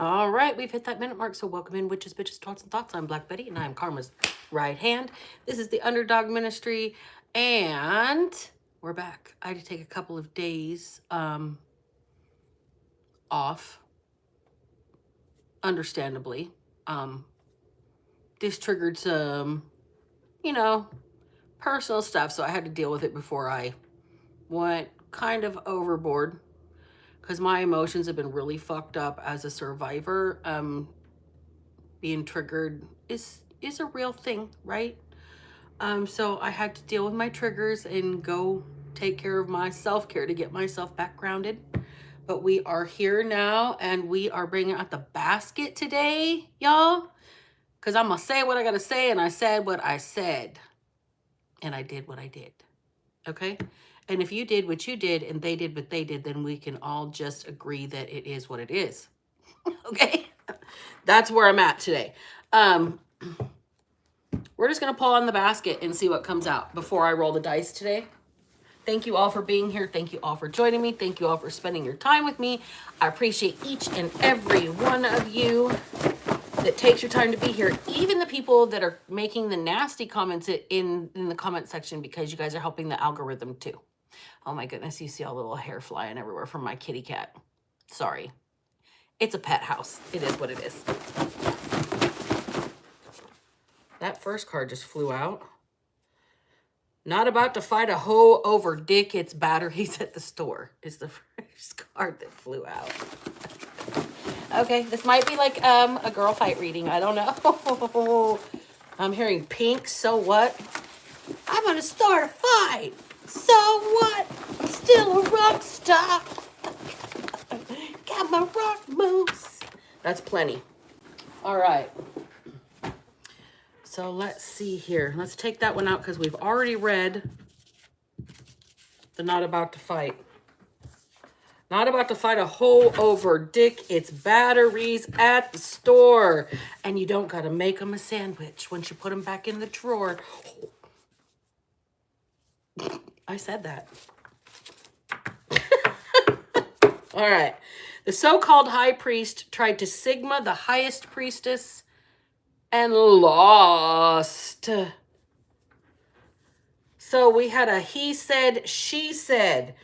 All right, we've hit that minute mark, so welcome in Witches, Bitches, Twats, and Thoughts. I'm Black Betty, and I'm Karma's right hand. This is the Underdog Ministry, and we're back. I had to take a couple of days off, understandably. This triggered some, personal stuff, so I had to deal with it before I went kind of overboard, because my emotions have been really fucked up as a survivor. Being triggered is a real thing, right? So I had to deal with my triggers and go take care of my self-care to get myself back grounded. But we are here now, and we are bringing out the basket today, y'all, because I'm gonna say what I gotta say, and I said what I said, and I did what I did. Okay? And if you did what you did and they did what they did, then we can all just agree that it is what it is. Okay? That's where I'm at today. We're just going to pull on the basket and see what comes out before I roll the dice today. Thank you all for being here. Thank you all for joining me. Thank you all for spending your time with me. I appreciate each and every one of you that takes your time to be here. Even the people that are making the nasty comments in the comment section, because you guys are helping the algorithm too. Oh my goodness, you see all the little hair flying everywhere from my kitty cat. Sorry. It's a pet house. It is what it is. That first card just flew out. Not about to fight a hoe over dick, it's batteries at the store. Is the first card that flew out. Okay, this might be like a girl fight reading. I don't know. I'm hearing pink, so what? I'm gonna start a fight. So what? I'm still a rock star. Got my rock moves. That's plenty. All right. So let's see here. Let's take that one out because we've already read the not about to fight. Not about to fight a hoe over dick. It's batteries at the store. And you don't got to make them a sandwich once you put them back in the drawer. I said that. All right. The so-called high priest tried to Sigma the highest priestess and lost. So we had a he said, she said.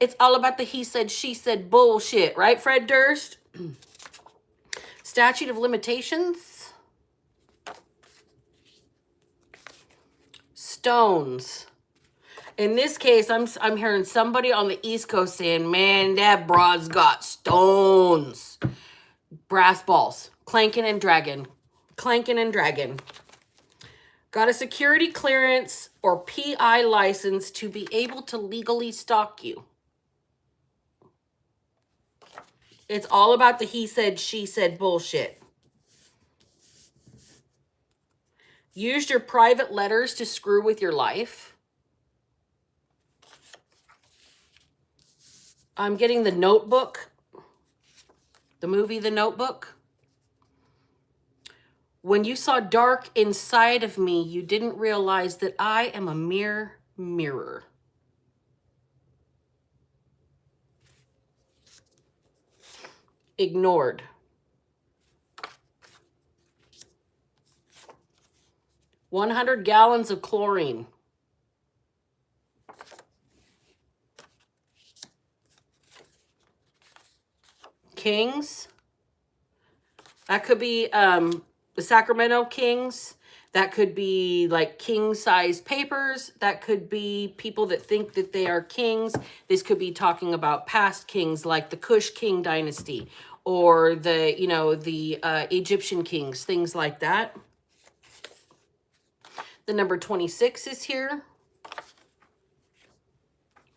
It's all about the he said, she said bullshit, right, Fred Durst? Statute of limitations. Stones. In this case, I'm hearing somebody on the East Coast saying, man, that broad's got stones. Brass balls. Clanking and dragging. Clanking and dragging. Got a security clearance or PI license to be able to legally stalk you. It's all about the he said, she said bullshit. Used your private letters to screw with your life. I'm getting The Notebook. The movie The Notebook. When you saw dark inside of me, you didn't realize that I am a mere mirror. Ignored. $100 gallons of chlorine. Kings. That could be the Sacramento Kings. That could be like king-size papers. That could be people that think that they are kings. This could be talking about past kings like the Kush King dynasty or the Egyptian kings, things like that. The number 26 is here.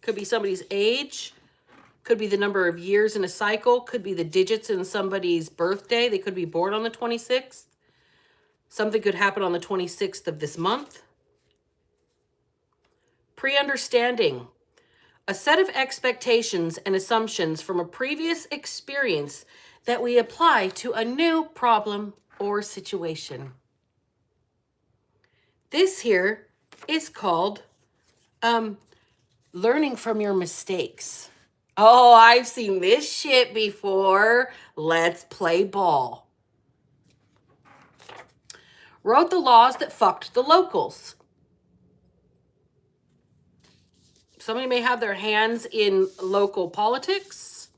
Could be somebody's age. Could be the number of years in a cycle. Could be the digits in somebody's birthday. They could be born on the 26th. Something could happen on the 26th of this month. Pre-understanding. A set of expectations and assumptions from a previous experience that we apply to a new problem or situation. This here is called learning from your mistakes. Oh, I've seen this shit before. Let's play ball. Wrote the laws that fucked the locals. Somebody may have their hands in local politics.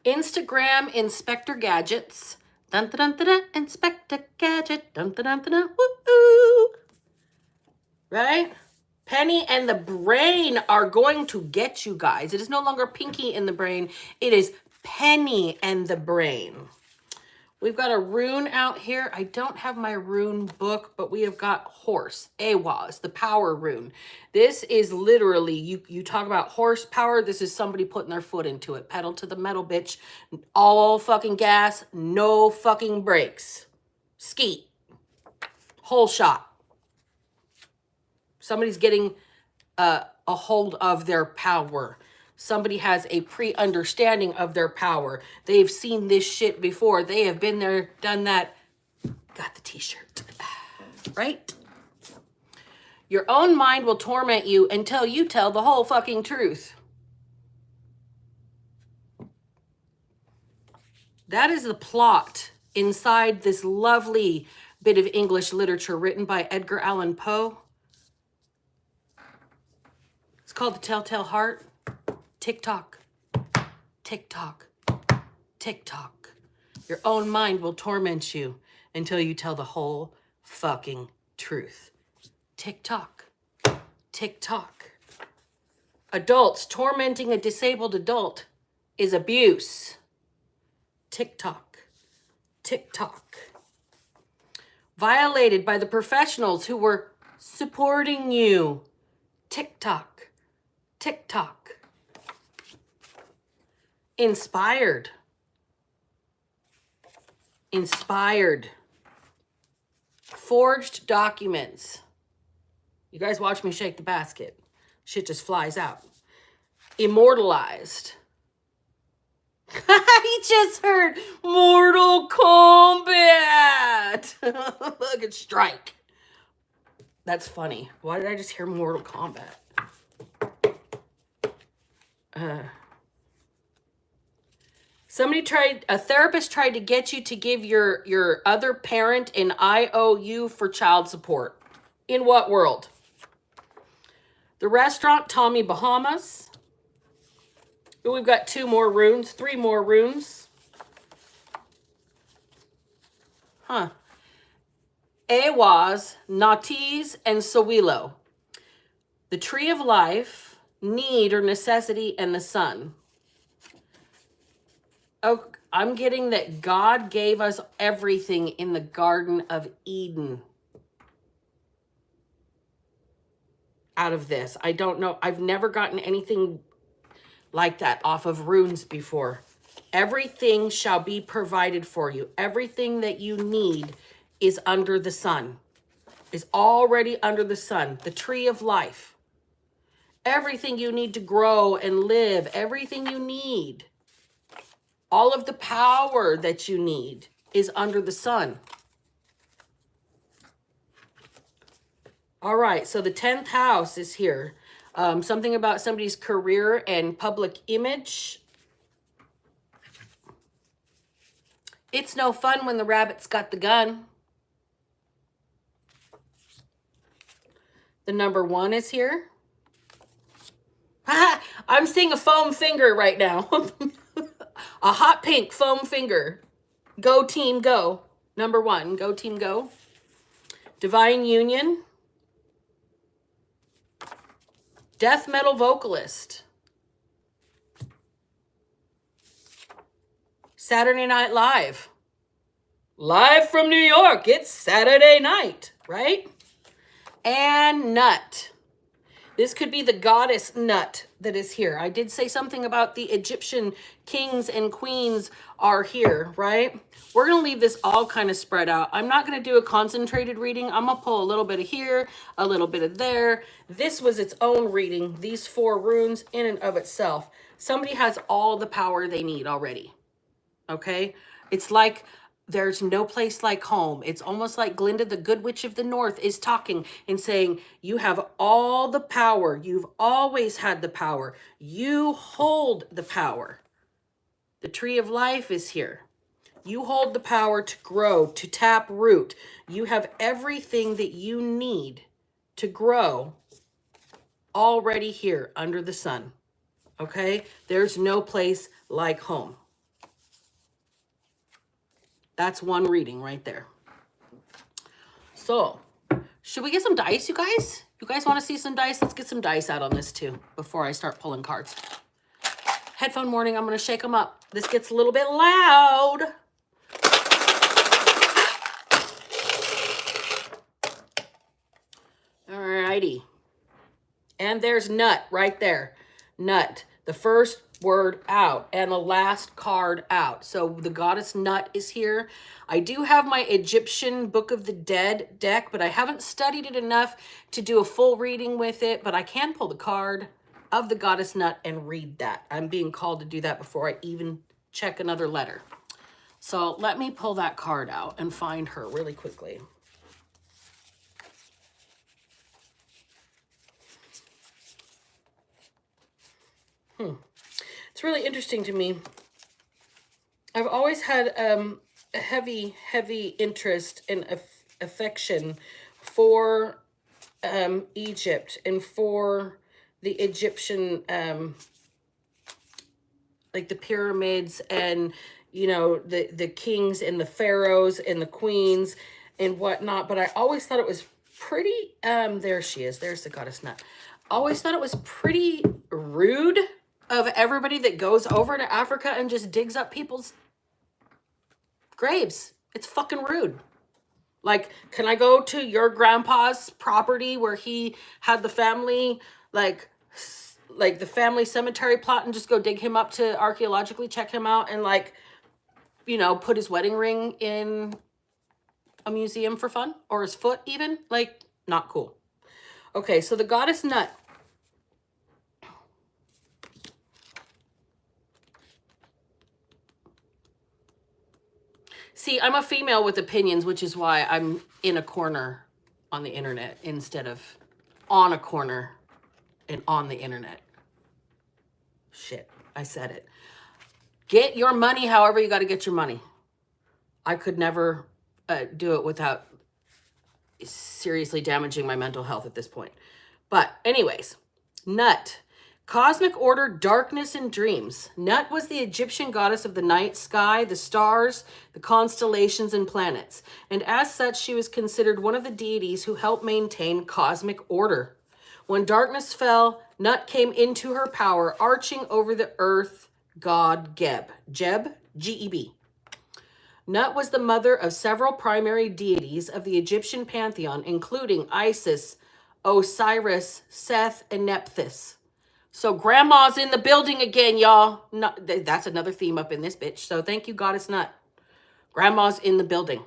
Instagram Inspector Gadgets. Dun dun dun dun, Inspector Gadget. Dun dun dun dun, woo. Right? Penny and the Brain are going to get you guys. It is no longer Pinky and the Brain. It is Penny and the Brain. We've got a rune out here. I don't have my rune book, but we have got horse, Awaz, the power rune. This is literally, you talk about horsepower, this is somebody putting their foot into it. Pedal to the metal, bitch. All fucking gas, no fucking brakes. Skeet. Whole shot. Somebody's getting a hold of their power. Somebody has a pre-understanding of their power. They've seen this shit before. They have been there, done that. Got the t-shirt. Right? Your own mind will torment you until you tell the whole fucking truth. That is the plot inside this lovely bit of English literature written by Edgar Allan Poe. It's called The Telltale Heart. Tick-tock, tick-tock, tick-tock. Your own mind will torment you until you tell the whole fucking truth. Tick-tock, tick-tock. Adults tormenting a disabled adult is abuse. Tick-tock, tick-tock. Violated by the professionals who were supporting you. Tick-tock, tick-tock. Inspired. Inspired. Forged documents. You guys watch me shake the basket. Shit just flies out. Immortalized. I just heard Mortal Kombat. Look at Strike. That's funny. Why did I just hear Mortal Kombat? A therapist tried to get you to give your other parent an IOU for child support. In what world? The restaurant, Tommy Bahamas. Ooh, we've got 2 more runes, 3 more runes. Huh. Awaz, Natiz, and Sowilo. The tree of life, need or necessity, and the sun. Oh, I'm getting that God gave us everything in the Garden of Eden. Out of this. I don't know. I've never gotten anything like that off of runes before. Everything shall be provided for you. Everything that you need is under the sun. Is already under the sun. The tree of life. Everything you need to grow and live. Everything you need. All of the power that you need is under the sun. All right, so the 10th house is here. Something about somebody's career and public image. It's no fun when the rabbit's got the gun. The number 1 is here. I'm seeing a foam finger right now. A hot pink foam finger. Go team, go. Number 1, go team, go. Divine Union. Death metal vocalist. Saturday Night Live. Live from New York. It's Saturday night, right? And Nut. This could be the goddess Nut that is here. I did say something about the Egyptian kings and queens are here, right? We're going to leave this all kind of spread out. I'm not going to do a concentrated reading. I'm going to pull a little bit of here, a little bit of there. This was its own reading, these 4 runes in and of itself. Somebody has all the power they need already, okay? It's like there's no place like home. It's almost like Glinda, the Good Witch of the North, is talking and saying, you have all the power. You've always had the power. You hold the power. The tree of life is here. You hold the power to grow, to tap root. You have everything that you need to grow already here under the sun. Okay? There's no place like home. That's one reading right there. So, should we get some dice, you guys? You guys want to see some dice? Let's get some dice out on this too before I start pulling cards. Headphone warning, I'm going to shake them up. This gets a little bit loud. Alrighty. And there's nut right there. Nut. The first word out and the last card out. So the goddess Nut is here. I do have my Egyptian Book of the Dead deck, but I haven't studied it enough to do a full reading with it, but I can pull the card of the goddess Nut and read that. I'm being called to do that before I even check another letter. So let me pull that card out and find her really quickly. It's really interesting to me. I've always had a heavy interest and affection for Egypt and for the Egyptian, like the pyramids and, you know, the kings and the pharaohs and the queens and whatnot. But I always thought it was pretty, there she is. There's the goddess Nut. Always thought it was pretty rude of everybody that goes over to Africa and just digs up people's graves. It's fucking rude. Like, can I go to your grandpa's property where he had the family, like the family cemetery plot, and just go dig him up to archaeologically check him out and, like, you know, put his wedding ring in a museum for fun, or his foot even? Like, not cool. Okay, so the goddess Nut. See, I'm a female with opinions, which is why I'm in a corner on the internet instead of on a corner and on the internet. Shit, I said it. Get your money however you got to get your money. I could never do it without seriously damaging my mental health at this point. But anyways, Nut. Cosmic order, darkness, and dreams. Nut was the Egyptian goddess of the night sky, the stars, the constellations, and planets. And as such, she was considered one of the deities who helped maintain cosmic order. When darkness fell, Nut came into her power, arching over the earth god Geb. Geb, G-E-B. Nut was the mother of several primary deities of the Egyptian pantheon, including Isis, Osiris, Seth, and Nephthys. So grandma's in the building again, y'all. That's another theme up in this bitch. So thank you, goddess Nut. Grandma's in the building.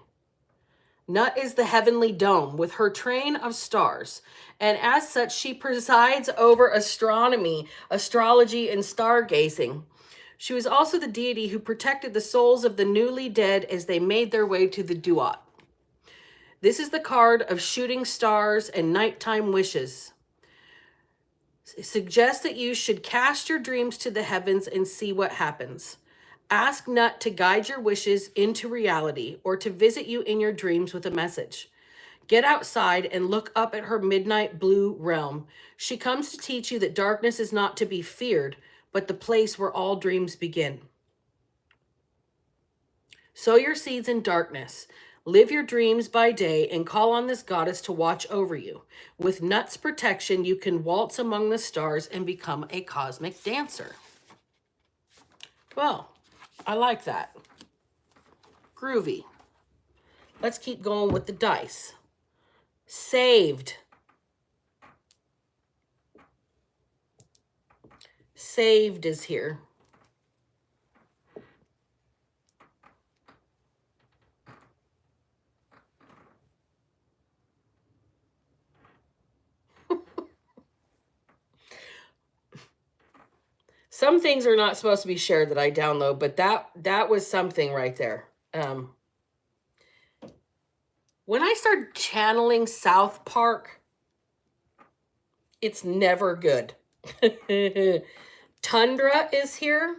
Nut is the heavenly dome with her train of stars. And as such, she presides over astronomy, astrology, and stargazing. She was also the deity who protected the souls of the newly dead as they made their way to the Duat. This is the card of shooting stars and nighttime wishes. It suggests that you should cast your dreams to the heavens and see what happens. Ask Nut to guide your wishes into reality or to visit you in your dreams with a message. Get outside and look up at her midnight blue realm. She comes to teach you that darkness is not to be feared, but the place where all dreams begin. Sow your seeds in darkness. Live your dreams by day and call on this goddess to watch over you. With Nut's protection, you can waltz among the stars and become a cosmic dancer. Well, I like that. Groovy. Let's keep going with the dice. Saved. Saved is here. Some things are not supposed to be shared that I download, but that was something right there. When I start channeling South Park, it's never good. Tundra is here.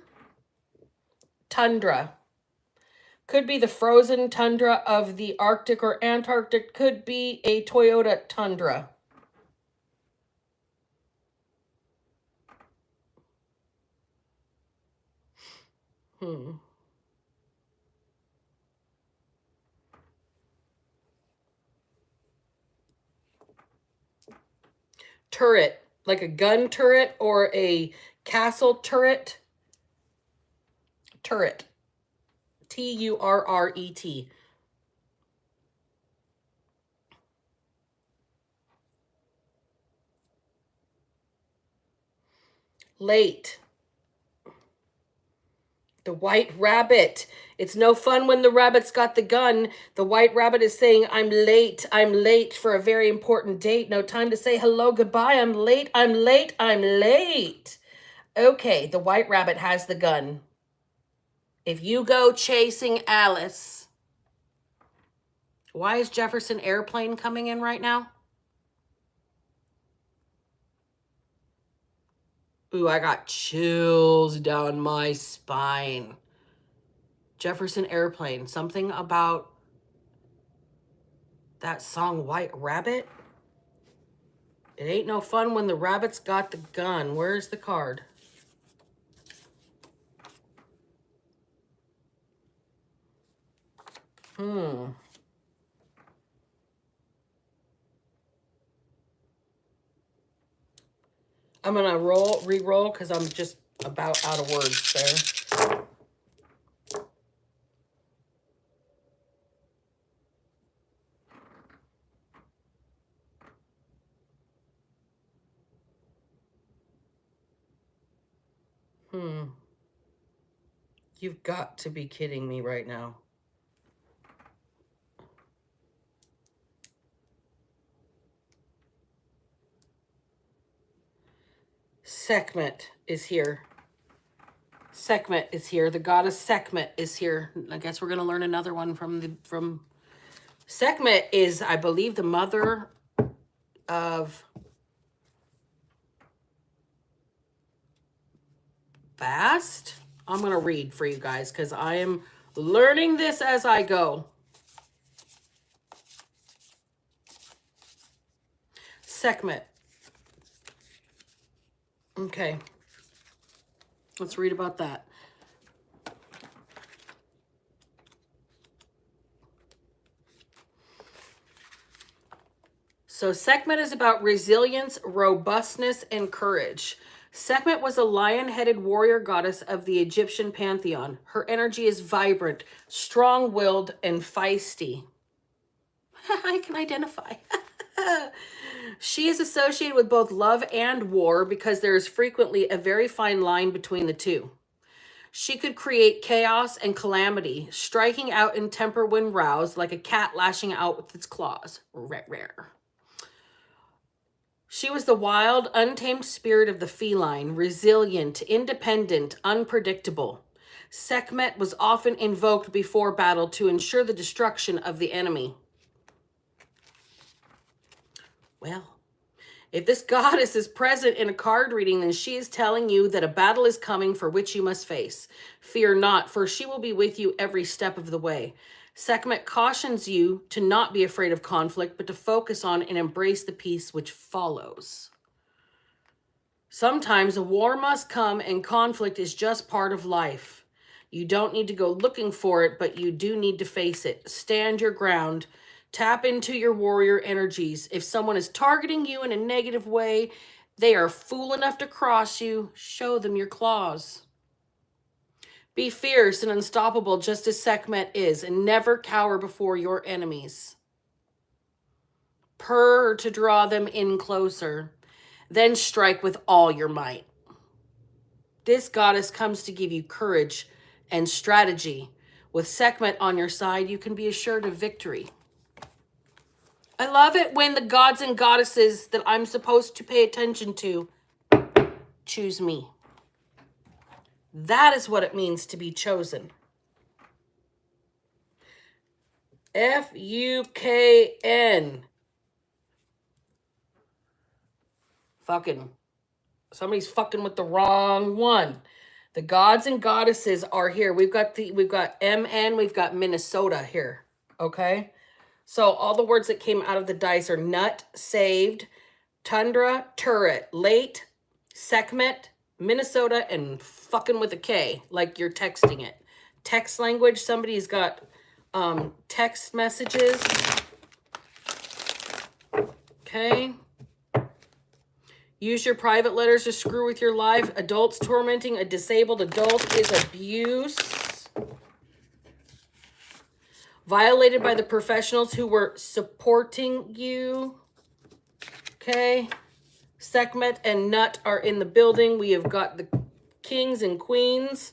Tundra. Could be the frozen tundra of the Arctic or Antarctic. Could be a Toyota Tundra. Turret. Like a gun turret or a castle turret. Turret. Turret. Late. The white rabbit. It's no fun when the rabbit's got the gun. The white rabbit is saying, I'm late. I'm late for a very important date. No time to say hello, goodbye. I'm late. I'm late. I'm late. Okay, the white rabbit has the gun. If you go chasing Alice, why is Jefferson Airplane coming in right now? Ooh, I got chills down my spine. Jefferson Airplane, something about that song White Rabbit? It ain't no fun when the rabbit's got the gun. Where's the card? I'm going to re-roll because I'm just about out of words there. You've got to be kidding me right now. Sekhmet is here. Sekhmet is here. The goddess Sekhmet is here. I guess we're going to learn another one from Sekhmet is, I believe, the mother of Bast. I'm going to read for you guys because I am learning this as I go. Sekhmet. Okay. Let's read about that. So Sekhmet is about resilience, robustness, and courage. Sekhmet was a lion-headed warrior goddess of the Egyptian pantheon. Her energy is vibrant, strong-willed, and feisty. I can identify. She is associated with both love and war because there is frequently a very fine line between the two. She could create chaos and calamity, striking out in temper when roused, like a cat lashing out with its claws. Rare. She was the wild, untamed spirit of the feline, resilient, independent, unpredictable. Sekhmet was often invoked before battle to ensure the destruction of the enemy. Well, if this goddess is present in a card reading, then she is telling you that a battle is coming for which you must face. Fear not, for she will be with you every step of the way. Sekhmet cautions you to not be afraid of conflict, but to focus on and embrace the peace which follows. Sometimes a war must come and conflict is just part of life. You don't need to go looking for it, but you do need to face it. Stand your ground. Tap into your warrior energies. If someone is targeting you in a negative way, they are fool enough to cross you. Show them your claws. Be fierce and unstoppable just as Sekhmet is, and never cower before your enemies. Purr to draw them in closer. Then strike with all your might. This goddess comes to give you courage and strategy. With Sekhmet on your side, you can be assured of victory. I love it when the gods and goddesses that I'm supposed to pay attention to choose me. That is what it means to be chosen. F-U-K-N. Fucking. Somebody's fucking with the wrong one. The gods and goddesses are here. We've got MN, we've got Minnesota here. Okay? So all the words that came out of the dice are nut, saved, tundra, turret, late, Sekhmet, Minnesota, and fucking with a K, like you're texting it. Text language, somebody's got text messages. Okay. Use your private letters to screw with your life. Adults tormenting a disabled adult is abuse. Violated by the professionals who were supporting you. Okay. Sekhmet and Nut are in the building. We have got the kings and queens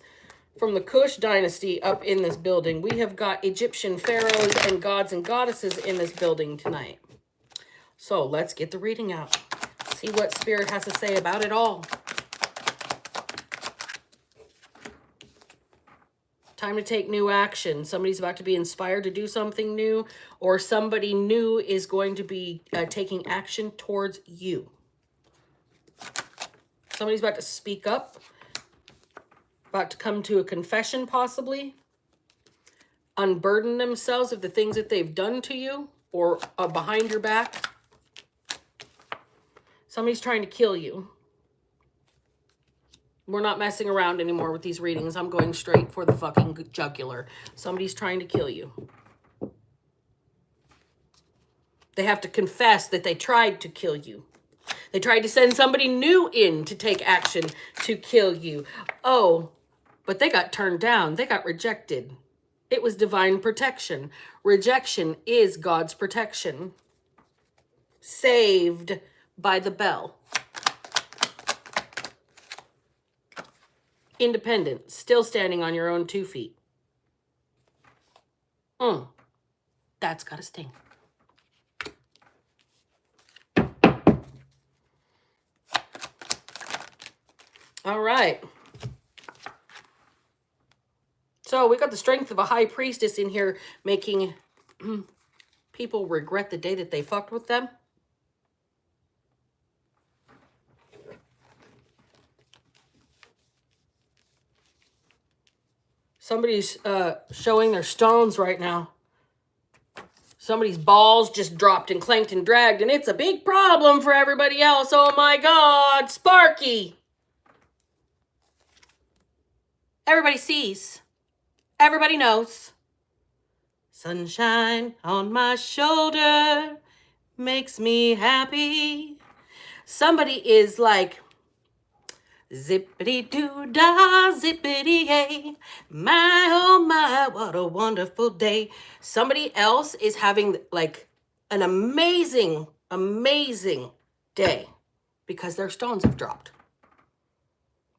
from the Kush dynasty up in this building. We have got Egyptian pharaohs and gods and goddesses in this building tonight. So let's get the reading out. See what Spirit has to say about it all. Time to take new action. Somebody's about to be inspired to do something new, or somebody new is going to be taking action towards you. Somebody's about to speak up, about to come to a confession possibly, unburden themselves of the things that they've done to you or behind your back. Somebody's trying to kill you. We're not messing around anymore with these readings. I'm going straight for the fucking jugular. Somebody's trying to kill you. They have to confess that they tried to kill you. They tried to send somebody new in to take action to kill you. Oh, but they got turned down. They got rejected. It was divine protection. Rejection is God's protection. Saved by the bell. Independent, still standing on your own 2 feet. That's gotta sting. All right. So we got the strength of a high priestess in here making people regret the day that they fucked with them. Somebody's showing their stones right now. Somebody's balls just dropped and clanked and dragged, and it's a big problem for everybody else. Oh my God, Sparky. Everybody sees. Everybody knows. Sunshine on my shoulder makes me happy. Somebody is like, zippity-doo-dah, zippity-yay. My, oh my, what a wonderful day. Somebody else is having like an amazing, amazing day because their stones have dropped.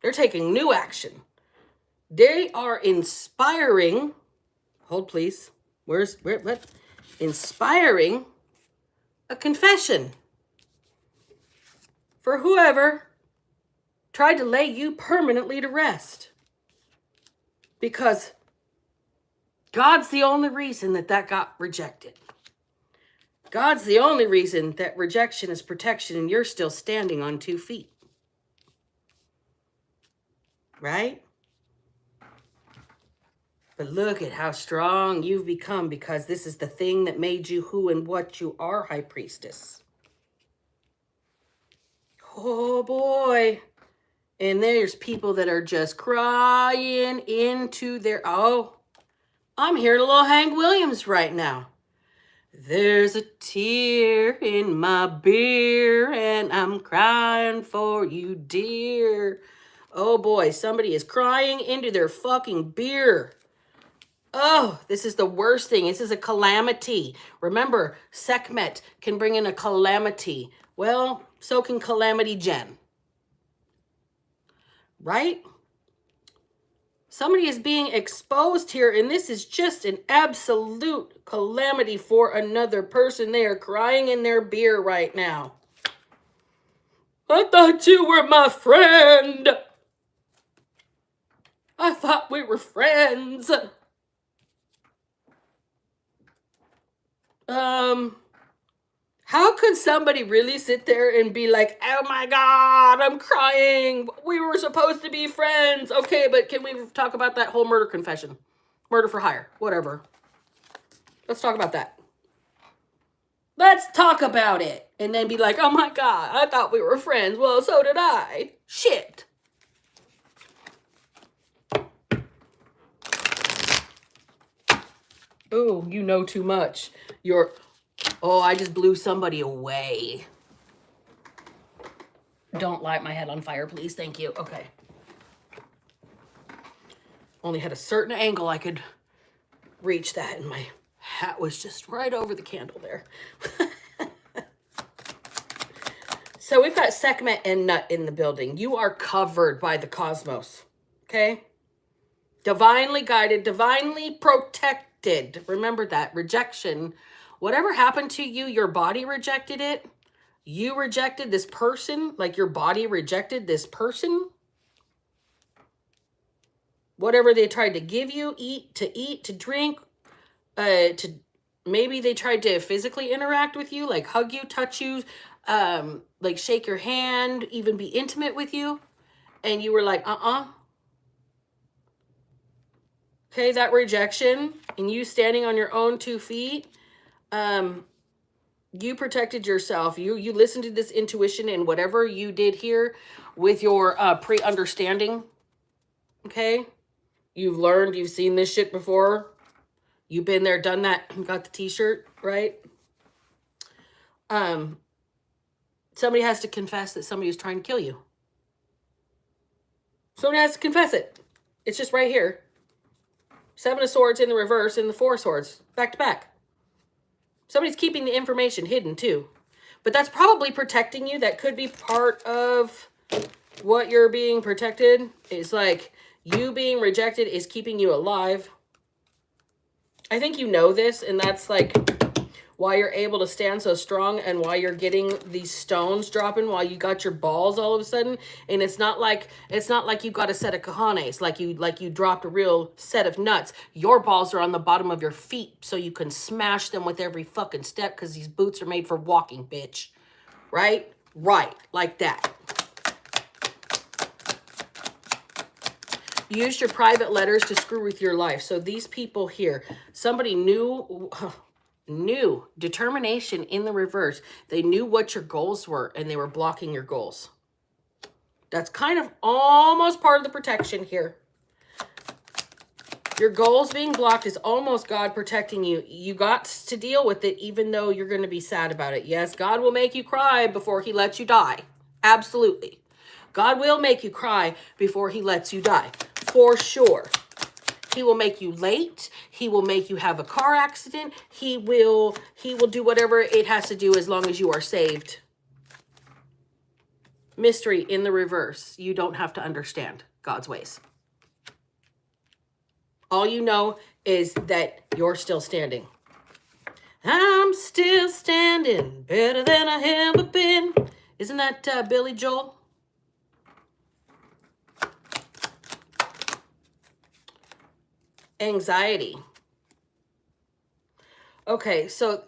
They're taking new action. They are inspiring. Hold, please. What? Inspiring a confession for whoever tried to lay you permanently to rest. Because God's the only reason that got rejected. God's the only reason that rejection is protection and you're still standing on 2 feet. Right? But look at how strong you've become because this is the thing that made you who and what you are, High Priestess. Oh boy. And there's people that are just crying into their... Oh, I'm hearing a little Hank Williams right now. There's a tear in my beer and I'm crying for you, dear. Oh boy, somebody is crying into their fucking beer. Oh, this is the worst thing. This is a calamity. Remember, Sekhmet can bring in a calamity. Well, so can Calamity Jen. Right? Somebody is being exposed here, and this is just an absolute calamity for another person. They are crying in their beer right now. I thought you were my friend. I thought we were friends. How could somebody really sit there and be like, oh my God, I'm crying. We were supposed to be friends. Okay, but can we talk about that whole murder confession? Murder for hire, whatever. Let's talk about that. Let's talk about it. And then be like, oh my God, I thought we were friends. Well, so did I. Shit. Oh, you know too much. Oh, I just blew somebody away. Don't light my head on fire, please. Thank you. Okay. Only had a certain angle I could reach that, and my hat was just right over the candle there. So we've got Sekhmet and Nut in the building. You are covered by the cosmos. Okay? Divinely guided, divinely protected. Remember that. Rejection. Whatever happened to you, your body rejected it. You rejected this person, like your body rejected this person. Whatever they tried to give you, eat, to drink, to maybe they tried to physically interact with you, like hug you, touch you, like shake your hand, even be intimate with you. And you were like, Okay, that rejection and you standing on your own 2 feet, you protected yourself. You listened to this intuition and whatever you did here with your pre-understanding. Okay? You've learned, you've seen this shit before. You've been there, done that, got the t-shirt, right? Somebody has to confess that somebody was trying to kill you. Somebody has to confess it. It's just right here. 7 of Swords in the reverse and the 4 of Swords, back to back. Somebody's keeping the information hidden too. But that's probably protecting you. That could be part of what you're being protected. It's like you being rejected is keeping you alive. I think you know this, and that's like why you're able to stand so strong and why you're getting these stones dropping while you got your balls all of a sudden. And it's not like you got a set of cojones, like you dropped a real set of nuts. Your balls are on the bottom of your feet so you can smash them with every fucking step because these boots are made for walking, bitch. Right? Right. Like that. You used your private letters to screw with your life. So these people here, somebody knew determination in the reverse. They knew what your goals were and they were blocking your goals. That's kind of almost part of the protection here. Your goals being blocked is almost God protecting you. You got to deal with it even though you're going to be sad about it. Yes, God will make you cry before he lets you die. Absolutely. God will make you cry before he lets you die. For sure. He will make you late. He will make you have a car accident. He will do whatever it has to do as long as you are saved. Mystery in the reverse. You don't have to understand God's ways. All you know is that you're still standing. I'm still standing better than I ever been. Isn't that Billy Joel? Anxiety. Okay, so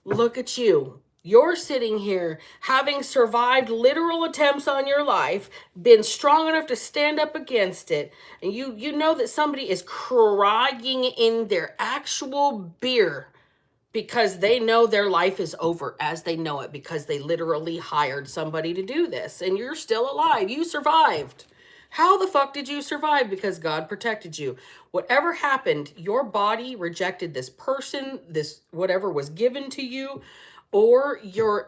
look at you. You're sitting here having survived literal attempts on your life, been strong enough to stand up against it, and you know that somebody is crying in their actual beer because they know their life is over as they know it because they literally hired somebody to do this, and you're still alive. You survived. How the fuck did you survive? Because God protected you. Whatever happened, your body rejected this person, this whatever was given to you, or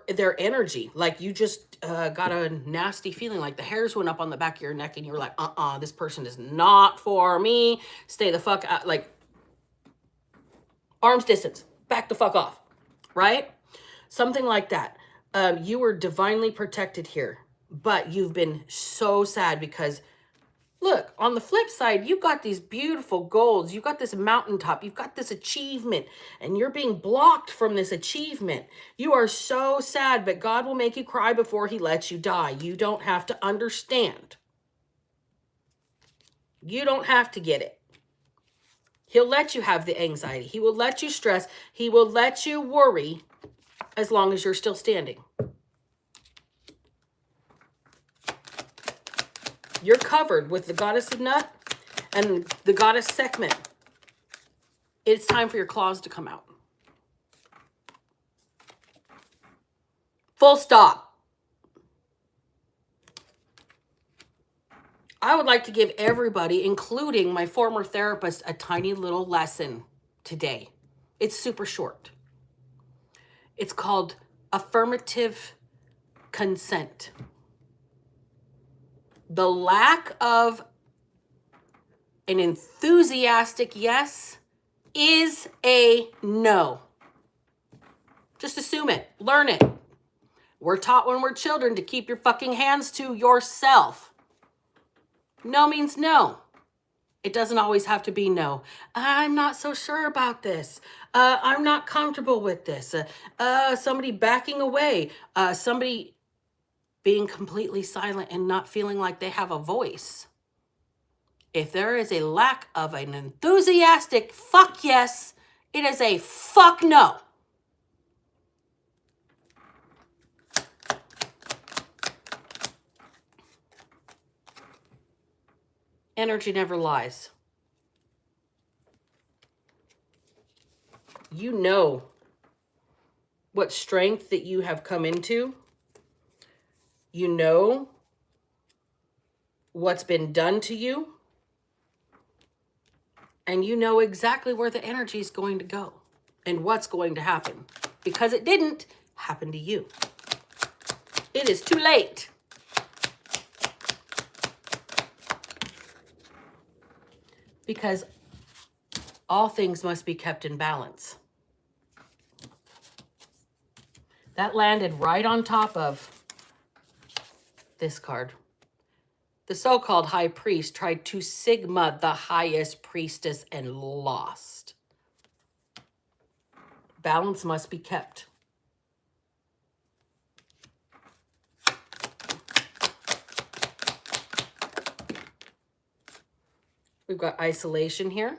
their energy. Like you just got a nasty feeling, like the hairs went up on the back of your neck and you were like, this person is not for me. Stay the fuck out, like arm's distance, back the fuck off, right? Something like that. You were divinely protected here, but you've been so sad because look, on the flip side, you've got these beautiful goals. You've got this mountaintop. You've got this achievement, and you're being blocked from this achievement. You are so sad, but God will make you cry before he lets you die. You don't have to understand. You don't have to get it. He'll let you have the anxiety. He will let you stress. He will let you worry as long as you're still standing. You're covered with the goddess of Nut and the goddess Sekhmet. It's time for your claws to come out. Full stop. I would like to give everybody, including my former therapist, a tiny little lesson today. It's super short. It's called affirmative consent. The lack of an enthusiastic yes is a no. Just assume it. Learn it. We're taught when we're children to keep your fucking hands to yourself. No means no. It doesn't always have to be no. I'm not so sure about this. I'm not comfortable with this. Somebody backing away. Somebody being completely silent and not feeling like they have a voice. If there is a lack of an enthusiastic fuck yes, it is a fuck no. Energy never lies. You know what strength that you have come into. You know what's been done to you. And you know exactly where the energy is going to go and what's going to happen. Because it didn't happen to you. It is too late. Because all things must be kept in balance. That landed right on top of this card. The so-called high priest tried to sigma the highest priestess and lost. Balance must be kept. We've got isolation here.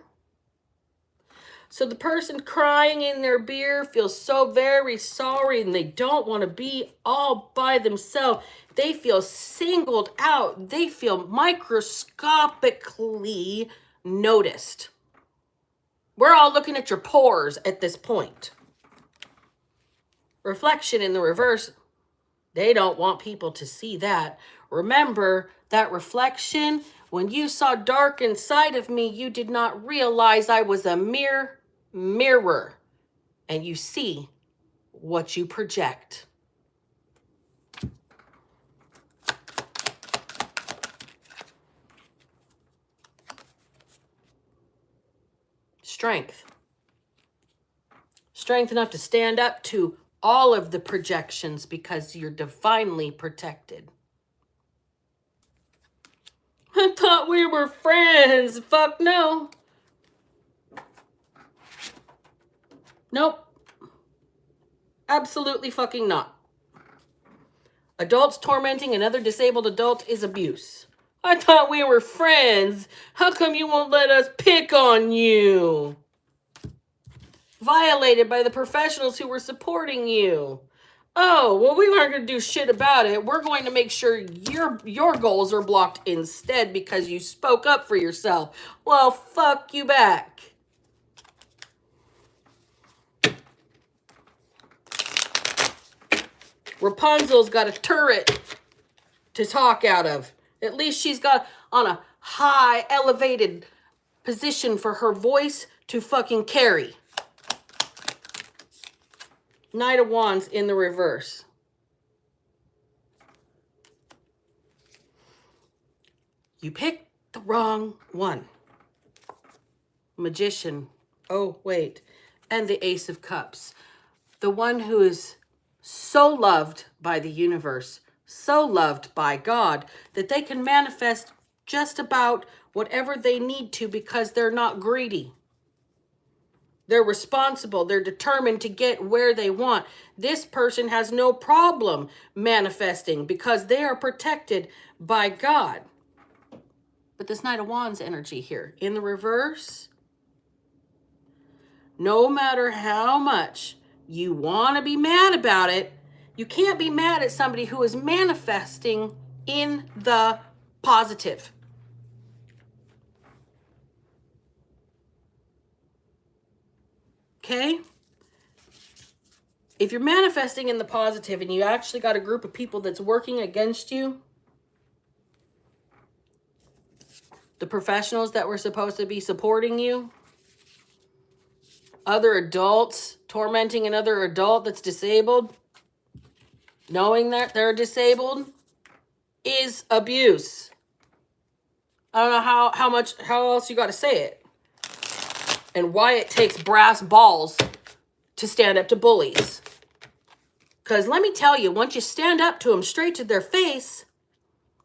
So the person crying in their beer feels so very sorry and they don't want to be all by themselves. They feel singled out. They feel microscopically noticed. We're all looking at your pores at this point. Reflection in the reverse. They don't want people to see that. Remember that reflection. When you saw dark inside of me, you did not realize I was a mere mirror, and you see what you project. Strength. Strength enough to stand up to all of the projections because you're divinely protected. I thought we were friends. Fuck no. Nope. Absolutely fucking not. Adults tormenting another disabled adult is abuse. I thought we were friends. How come you won't let us pick on you? Violated by the professionals who were supporting you. Oh, well, we aren't going to do shit about it. We're going to make sure your goals are blocked instead because you spoke up for yourself. Well, fuck you back. Rapunzel's got a turret to talk out of. At least she's got on a high elevated position for her voice to fucking carry. Knight of Wands in the reverse. You picked the wrong one. Magician. Oh, wait. And the Ace of Cups. The one who is so loved by the universe, so loved by God, that they can manifest just about whatever they need to because they're not greedy. They're responsible. They're determined to get where they want. This person has no problem manifesting because they are protected by God. But this Knight of Wands energy here in the reverse, no matter how much you want to be mad about it, you can't be mad at somebody who is manifesting in the positive. Okay? If you're manifesting in the positive and you actually got a group of people that's working against you, the professionals that were supposed to be supporting you, other adults, tormenting another adult that's disabled, knowing that they're disabled, is abuse. I don't know how else you got to say it. And why it takes brass balls to stand up to bullies. Because let me tell you, once you stand up to them straight to their face,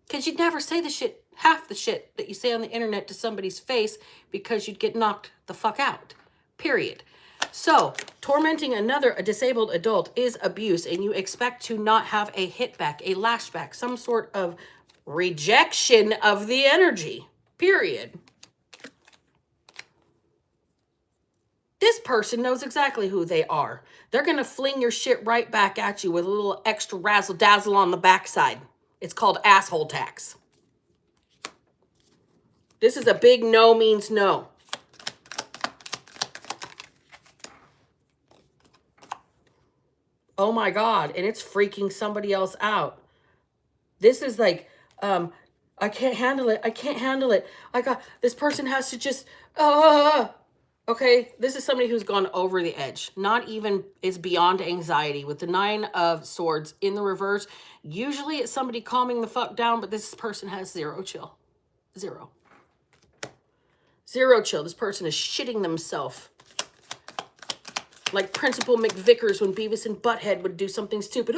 because you'd never say the shit, half the shit that you say on the internet to somebody's face, because you'd get knocked the fuck out. Period. So, tormenting a disabled adult is abuse, and you expect to not have a hit back, a lashback, some sort of rejection of the energy. Period. This person knows exactly who they are. They're going to fling your shit right back at you with a little extra razzle dazzle on the backside. It's called asshole tax. This is a big no means no. Oh my God. And it's freaking somebody else out. This is like, I can't handle it. I can't handle it. This person has to just, okay, this is somebody who's gone over the edge. Not even is beyond anxiety. With the 9 of Swords in the reverse, usually it's somebody calming the fuck down, but this person has zero chill. Zero chill. This person is shitting themselves. Like Principal McVickers when Beavis and Butthead would do something stupid.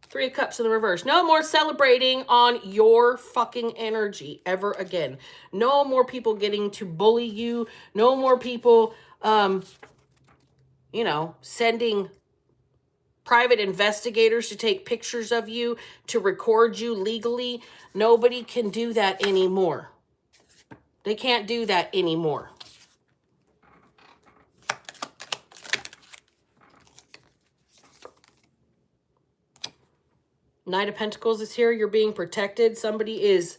3 of Cups in the reverse. No more celebrating on your fucking energy ever again. No more people getting to bully you. No more people, sending private investigators to take pictures of you, to record you legally. Nobody can do that anymore. They can't do that anymore. Knight of Pentacles is here. You're being protected. Somebody is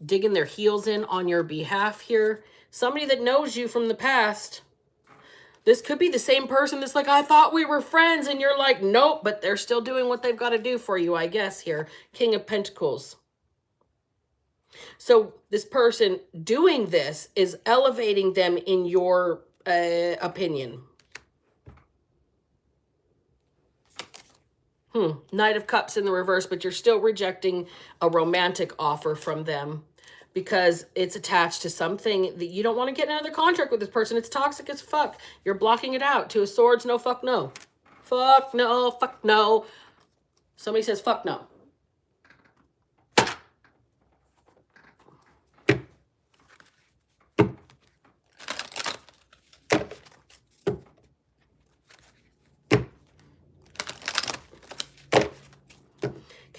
digging their heels in on your behalf here. Somebody that knows you from the past. This could be the same person that's like, I thought we were friends. And you're like, nope, but they're still doing what they've got to do for you, I guess, here. King of Pentacles. So this person doing this is elevating them in your opinion. Knight of Cups in the reverse, but you're still rejecting a romantic offer from them because it's attached to something that you don't want to get another contract with this person. It's toxic as fuck. You're blocking it out. 2 of Swords, no, fuck no. Fuck no, fuck no. Somebody says fuck no.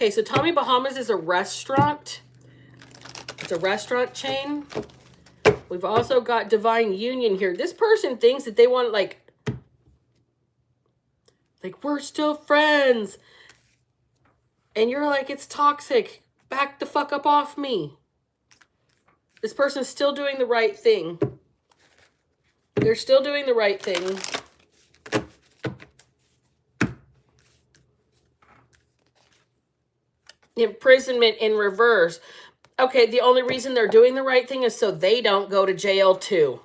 Okay, so Tommy Bahamas is a restaurant. It's a restaurant chain. We've also got Divine Union here. This person thinks that they want, like we're still friends. And you're like, it's toxic. Back the fuck up off me. This person's still doing the right thing. They're still doing the right thing. Imprisonment in reverse. Okay, the only reason they're doing the right thing is so they don't go to jail too.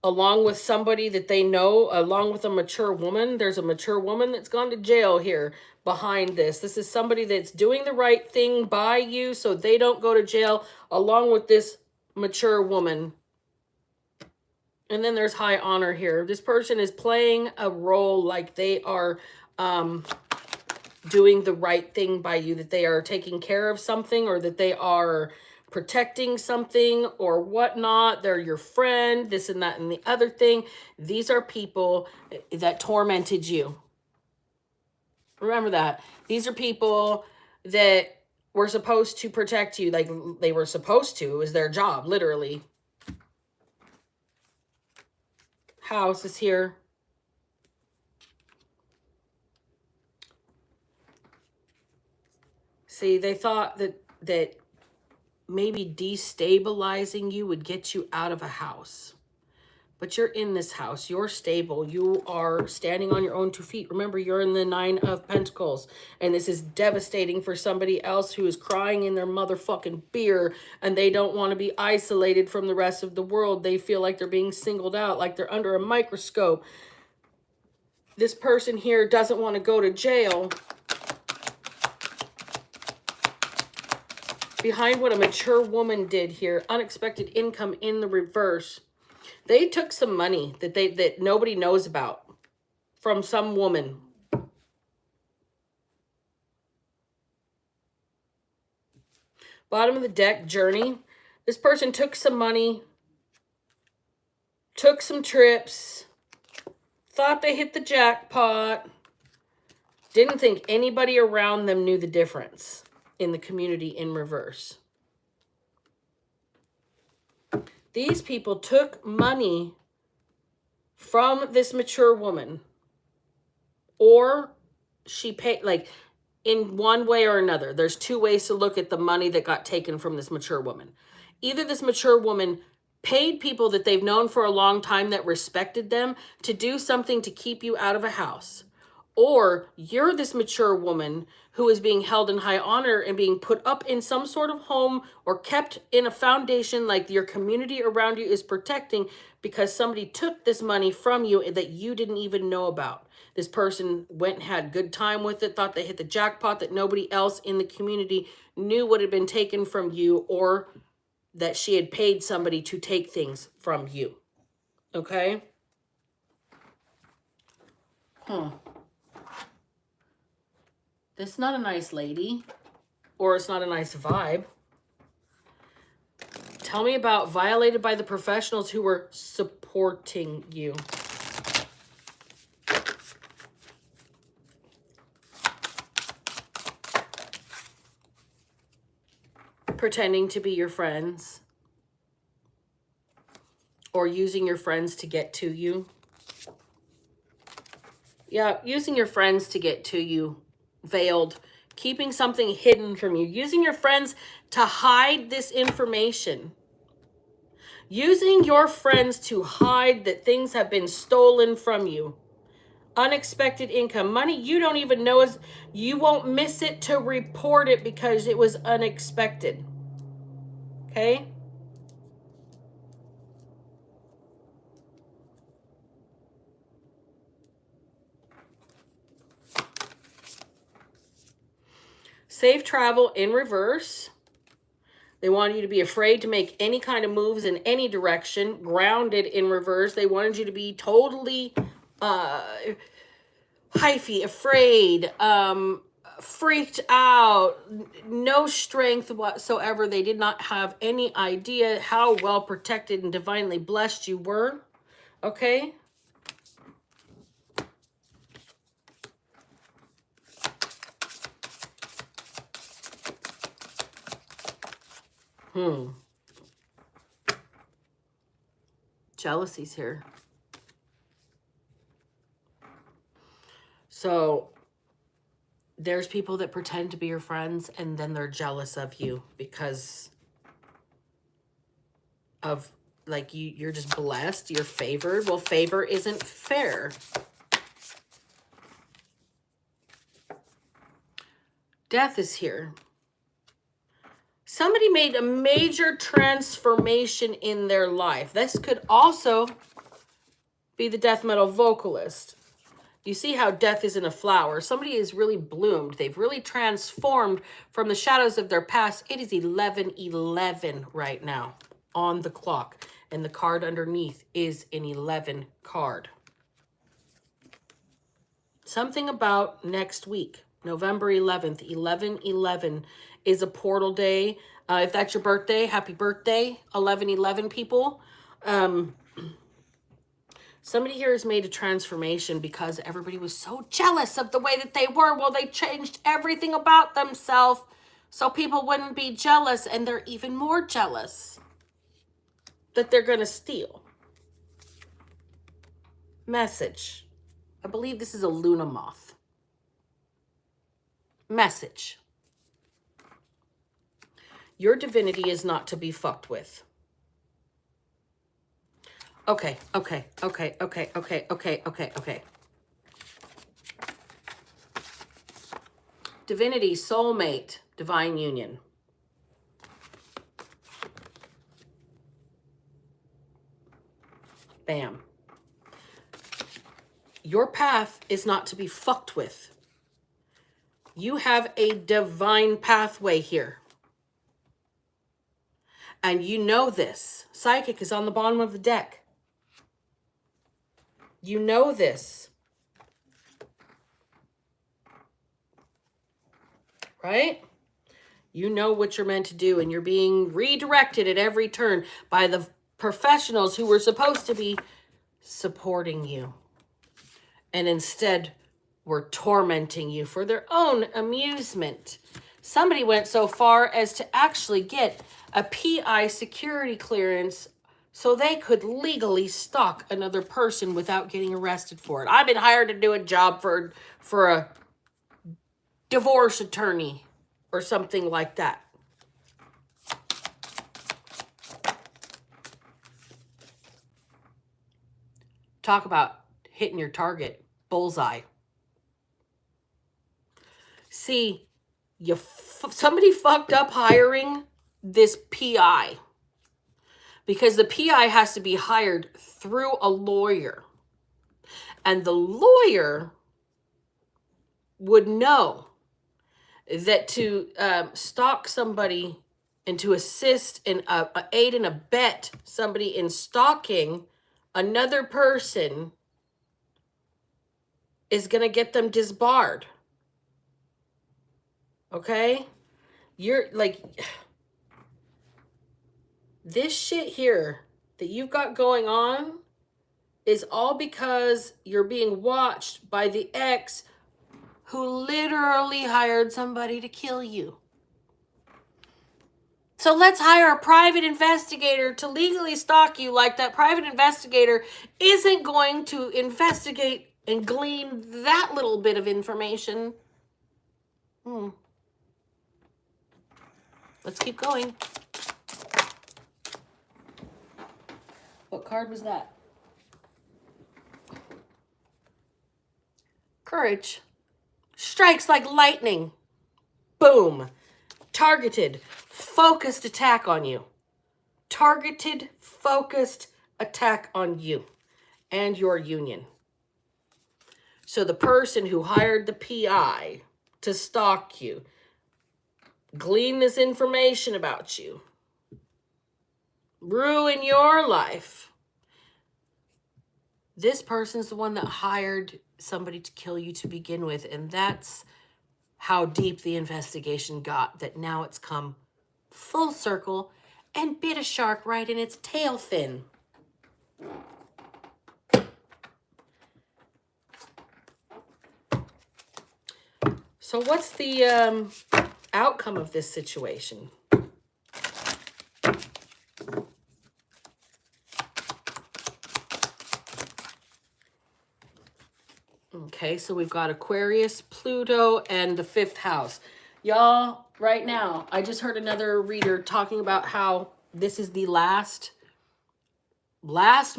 Along with somebody that they know, along with a mature woman. There's a mature woman that's gone to jail here behind this. This is somebody that's doing the right thing by you so they don't go to jail, along with this mature woman. And then there's high honor here. This person is playing a role like they are doing the right thing by you, that they are taking care of something, or that they are protecting something or whatnot. They're your friend, this and that and the other thing. These are people that tormented you. Remember that. These are people that were supposed to protect you. Like they were supposed to. It was their job, literally. house is here. See, they thought that maybe destabilizing you would get you out of a house. But you're in this house. You're stable. You are standing on your own 2 feet. Remember, you're in the 9 of Pentacles. And this is devastating for somebody else who is crying in their motherfucking beer. And they don't want to be isolated from the rest of the world. They feel like they're being singled out, like they're under a microscope. This person here doesn't want to go to jail. Behind what a mature woman did here, unexpected income in the reverse. They took some money that nobody knows about from some woman. Bottom of the deck, journey. This person took some money, took some trips, thought they hit the jackpot, didn't think anybody around them knew the difference in the community in reverse. These people took money from this mature woman, or she paid, like, in one way or another. There's 2 ways to look at the money that got taken from this mature woman. Either this mature woman paid people that they've known for a long time that respected them to do something to keep you out of a house. Or you're this mature woman who is being held in high honor and being put up in some sort of home or kept in a foundation like your community around you is protecting because somebody took this money from you that you didn't even know about. This person went and had good time with it, thought they hit the jackpot, that nobody else in the community knew what had been taken from you, or that she had paid somebody to take things from you. Okay? This is not a nice lady, or it's not a nice vibe. Tell me about violated by the professionals who were supporting you. Pretending to be your friends, or using your friends to get to you. Yeah, using your friends to get to you. Veiled, keeping something hidden from you, using your friends to hide this information, using your friends to hide that things have been stolen from you. Unexpected income, money you don't even know is, you won't miss it to report it because it was unexpected. Okay? Safe travel in reverse. They wanted you to be afraid to make any kind of moves in any direction. Grounded in reverse. They wanted you to be totally hyphy, afraid, freaked out, no strength whatsoever. They did not have any idea how well protected and divinely blessed you were. Okay? Jealousy's here. So there's people that pretend to be your friends and then they're jealous of you because of, like, you're just blessed, you're favored. Well, favor isn't fair. Death is here. Somebody made a major transformation in their life. This could also be the death metal vocalist. You see how death isn't a flower. Somebody has really bloomed. They've really transformed from the shadows of their past. It is 11:11 right now on the clock. And the card underneath is an 11 card. Something about next week, November 11th, 11/11 is a portal day. If that's your birthday, happy birthday, 11/11 people. Somebody here has made a transformation because everybody was so jealous of the way that they were. Well, they changed everything about themselves so people wouldn't be jealous, and they're even more jealous that they're going to steal. Message. I believe this is a Luna moth. Message. Your divinity is not to be fucked with. Okay. Divinity, soulmate, divine union. Bam. Your path is not to be fucked with. You have a divine pathway here. And you know this. Psychic is on the bottom of the deck. You know this. Right? You know what you're meant to do, and you're being redirected at every turn by the professionals who were supposed to be supporting you. And instead were tormenting you for their own amusement. Somebody went so far as to actually get a PI security clearance so they could legally stalk another person without getting arrested for it. I've been hired to do a job for a divorce attorney or something like that. Talk about hitting your target. Bullseye. See, somebody fucked up hiring this PI. Because the PI has to be hired through a lawyer. And the lawyer would know that to stalk somebody and to assist and aid and abet somebody in stalking another person is going to get them disbarred. Okay? You're like, this shit here that you've got going on is all because you're being watched by the ex who literally hired somebody to kill you. So let's hire a private investigator to legally stalk you, like that private investigator isn't going to investigate and glean that little bit of information. Let's keep going. What card was that? Courage. Strikes like lightning. Boom. Targeted, focused attack on you. Targeted, focused attack on you and your union. So the person who hired the PI to stalk you, glean this information about you, ruin your life. This person's the one that hired somebody to kill you to begin with, and that's how deep the investigation got, that now it's come full circle and bit a shark right in its tail fin. So what's the outcome of this situation? Okay, so we've got Aquarius, Pluto, and the 5th house. Y'all, right now, I just heard another reader talking about how this is the last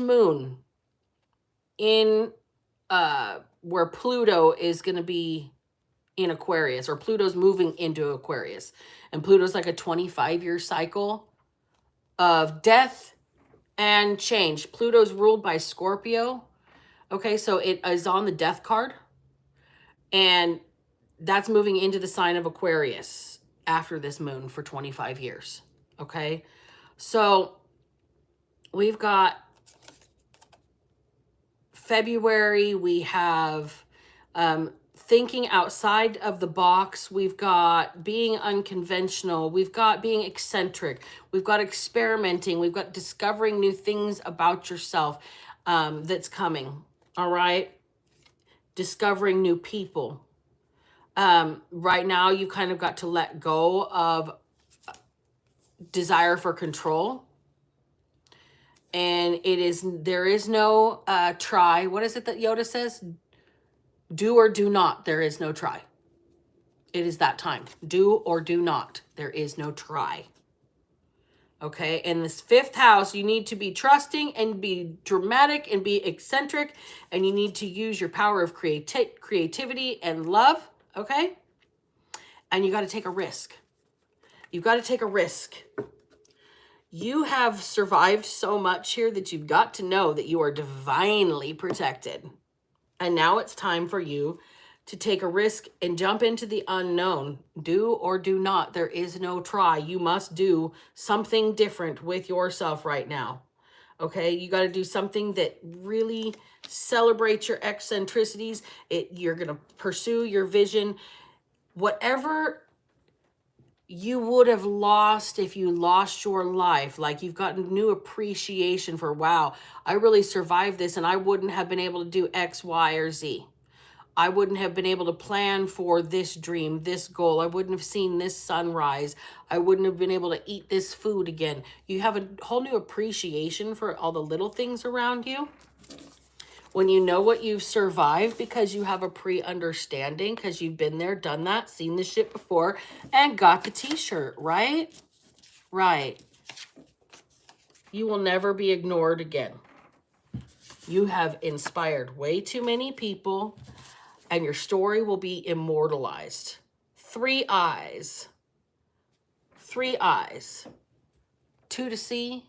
moon in where Pluto is going to be in Aquarius, or Pluto's moving into Aquarius. And Pluto's like a 25-year cycle of death and change. Pluto's ruled by Scorpio. Okay, so it is on the death card. And that's moving into the sign of Aquarius after this moon for 25 years. Okay, so we've got February. We have thinking outside of the box. We've got being unconventional. We've got being eccentric. We've got experimenting. We've got discovering new things about yourself that's coming. All right. Discovering new people. Right now, you kind of got to let go of desire for control. And there is no try. What is it that Yoda says? Do or do not. There is no try. It is that time. Do or do not. There is no try. Okay, in this 5th house, you need to be trusting and be dramatic and be eccentric, and you need to use your power of creativity and love, okay? And you got to take a risk. You've got to take a risk. You have survived so much here that you've got to know that you are divinely protected. And now it's time for you to take a risk and jump into the unknown. Do or do not. There is no try. You must do something different with yourself right now. Okay, you got to do something that really celebrates your eccentricities. You're going to pursue your vision. Whatever you would have lost if you lost your life, like you've gotten new appreciation for, wow, I really survived this and I wouldn't have been able to do X, Y, or Z. I wouldn't have been able to plan for this dream, this goal. I wouldn't have seen this sunrise. I wouldn't have been able to eat this food again. You have a whole new appreciation for all the little things around you. When you know what you've survived because you have a pre-understanding, because you've been there, done that, seen this shit before, and got the t-shirt, right? Right. You will never be ignored again. You have inspired way too many people, and your story will be immortalized. 3 eyes. 3 eyes. 2 to see,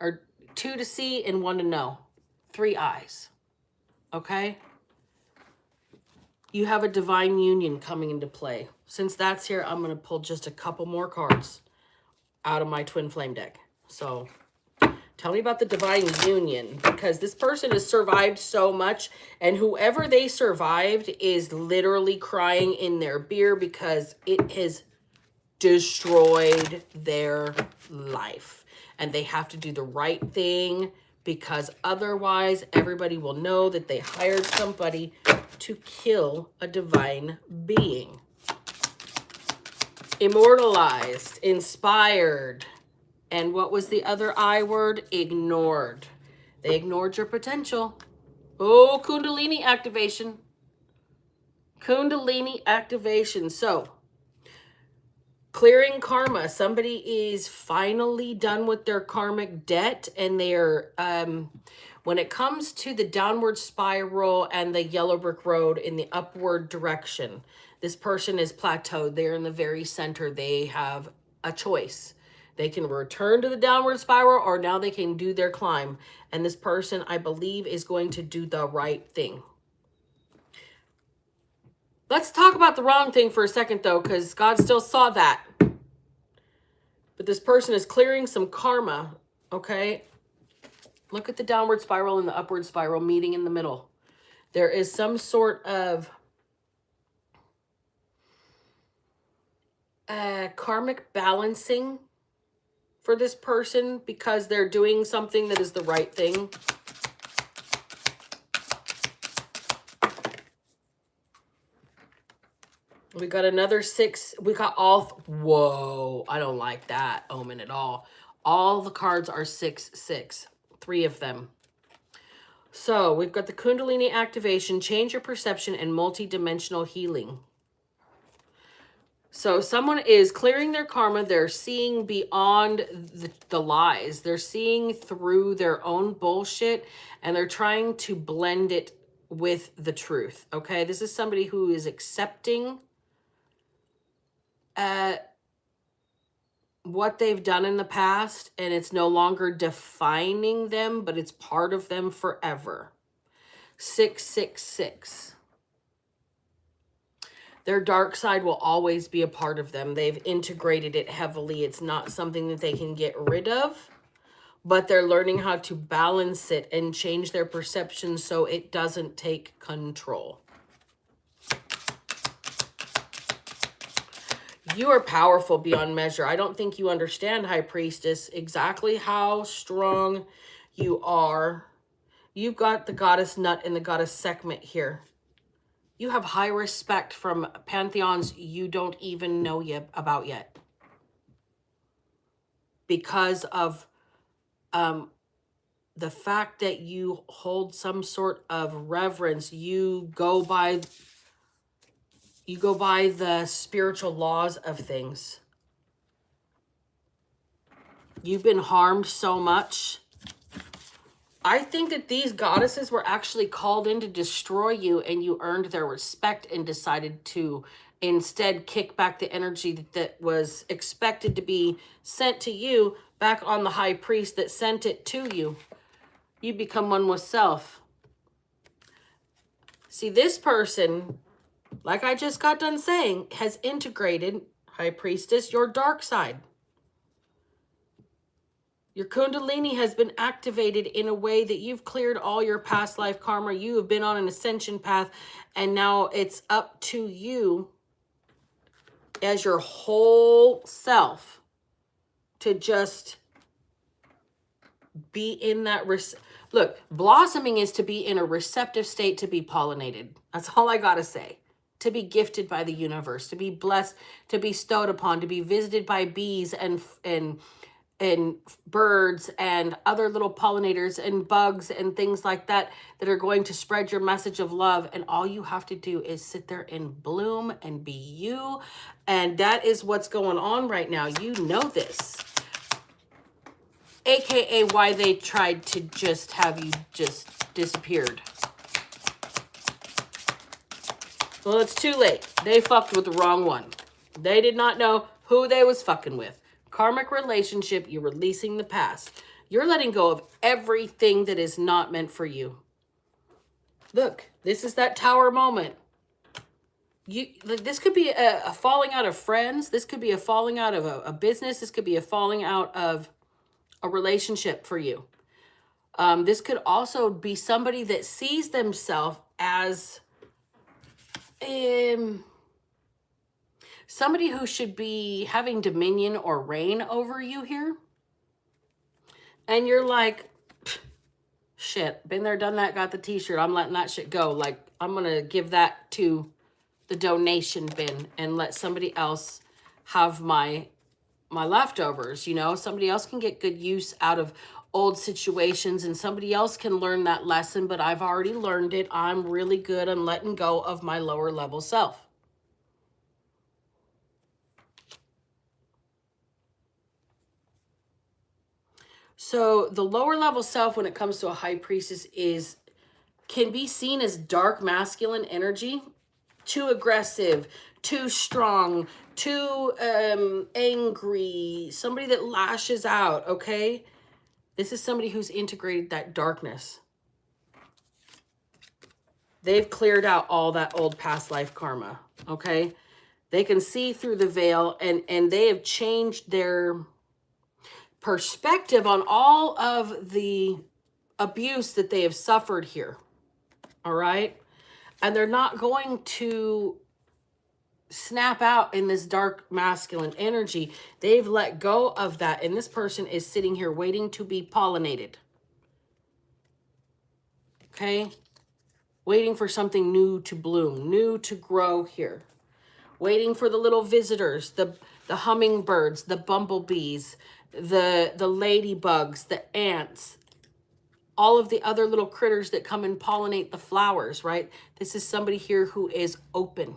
or 2 to see and 1 to know. 3 eyes. Okay? You have a divine union coming into play. Since that's here, I'm going to pull just a couple more cards out of my twin flame deck. So tell me about the divine union, because this person has survived so much, and whoever they survived is literally crying in their beer because it has destroyed their life. And they have to do the right thing, because otherwise everybody will know that they hired somebody to kill a divine being. Immortalized, inspired, and what was the other I word? Ignored. They ignored your potential. Oh, Kundalini activation. Kundalini activation. So, clearing karma. Somebody is finally done with their karmic debt, and they're, when it comes to the downward spiral and the yellow brick road in the upward direction, this person is plateaued. They're in the very center. They have a choice. They can return to the downward spiral, or now they can do their climb. And this person, I believe, is going to do the right thing. Let's talk about the wrong thing for a second, though, because God still saw that. But this person is clearing some karma, okay? Look at the downward spiral and the upward spiral meeting in the middle. There is some sort of karmic balancing for this person because they're doing something that is the right thing. We got another 6. We got all. Whoa, I don't like that omen at all. All the cards are 6, 6. 3 of them. So we've got the Kundalini activation, change your perception, and multi-dimensional healing. So someone is clearing their karma. They're seeing beyond the lies. They're seeing through their own bullshit, and they're trying to blend it with the truth. Okay, this is somebody who is accepting what they've done in the past, and it's no longer defining them, but it's part of them forever. 666. Their dark side will always be a part of them. They've integrated it heavily. It's not something that they can get rid of, but they're learning how to balance it and change their perception so it doesn't take control. You are powerful beyond measure. I don't think you understand, High Priestess, exactly how strong you are. You've got the Goddess Nut and the Goddess Sekhmet here. You have high respect from pantheons you don't even know about yet. Because of the fact that you hold some sort of reverence, you go by the spiritual laws of things. You've been harmed so much. I think that these goddesses were actually called in to destroy you, and you earned their respect and decided to instead kick back the energy that was expected to be sent to you back on the high priest that sent it to you. You become one with self. See, this person, like I just got done saying, has integrated, high priestess, your dark side. Your kundalini has been activated in a way that you've cleared all your past life karma. You have been on an ascension path, and now it's up to you as your whole self to just be in that. Look, blossoming is to be in a receptive state, to be pollinated. That's all I got to say. To be gifted by the universe, to be blessed, to be bestowed upon, to be visited by bees and birds and other little pollinators and bugs and things like that are going to spread your message of love. And all you have to do is sit there and bloom and be you. And that is what's going on right now. You know this. AKA why they tried to just have you just disappeared. Well, it's too late. They fucked with the wrong one. They did not know who they was fucking with. Karmic relationship, you're releasing the past. You're letting go of everything that is not meant for you. Look, this is that tower moment. This could be a falling out of friends. This could be a falling out of a business. This could be a falling out of a relationship for you. This could also be somebody that sees themselves as somebody who should be having dominion or reign over you here. And you're like, shit, been there, done that, got the t-shirt. I'm letting that shit go. Like, I'm going to give that to the donation bin and let somebody else have my leftovers. You know, somebody else can get good use out of old situations, and somebody else can learn that lesson, but I've already learned it. I'm really good on letting go of my lower level self. So the lower level self, when it comes to a high priestess, can be seen as dark masculine energy, too aggressive, too strong, too angry, somebody that lashes out, okay? This is somebody who's integrated that darkness. They've cleared out all that old past life karma, okay? They can see through the veil, and they have changed their perspective on all of the abuse that they have suffered here, all right? And they're not going to snap out in this dark masculine energy. They've let go of that, and this person is sitting here waiting to be pollinated, okay? Waiting for something new to bloom, new to grow here. Waiting for the little visitors, the hummingbirds, the bumblebees, the ladybugs, the ants, all of the other little critters that come and pollinate the flowers, right? This is somebody here who is open.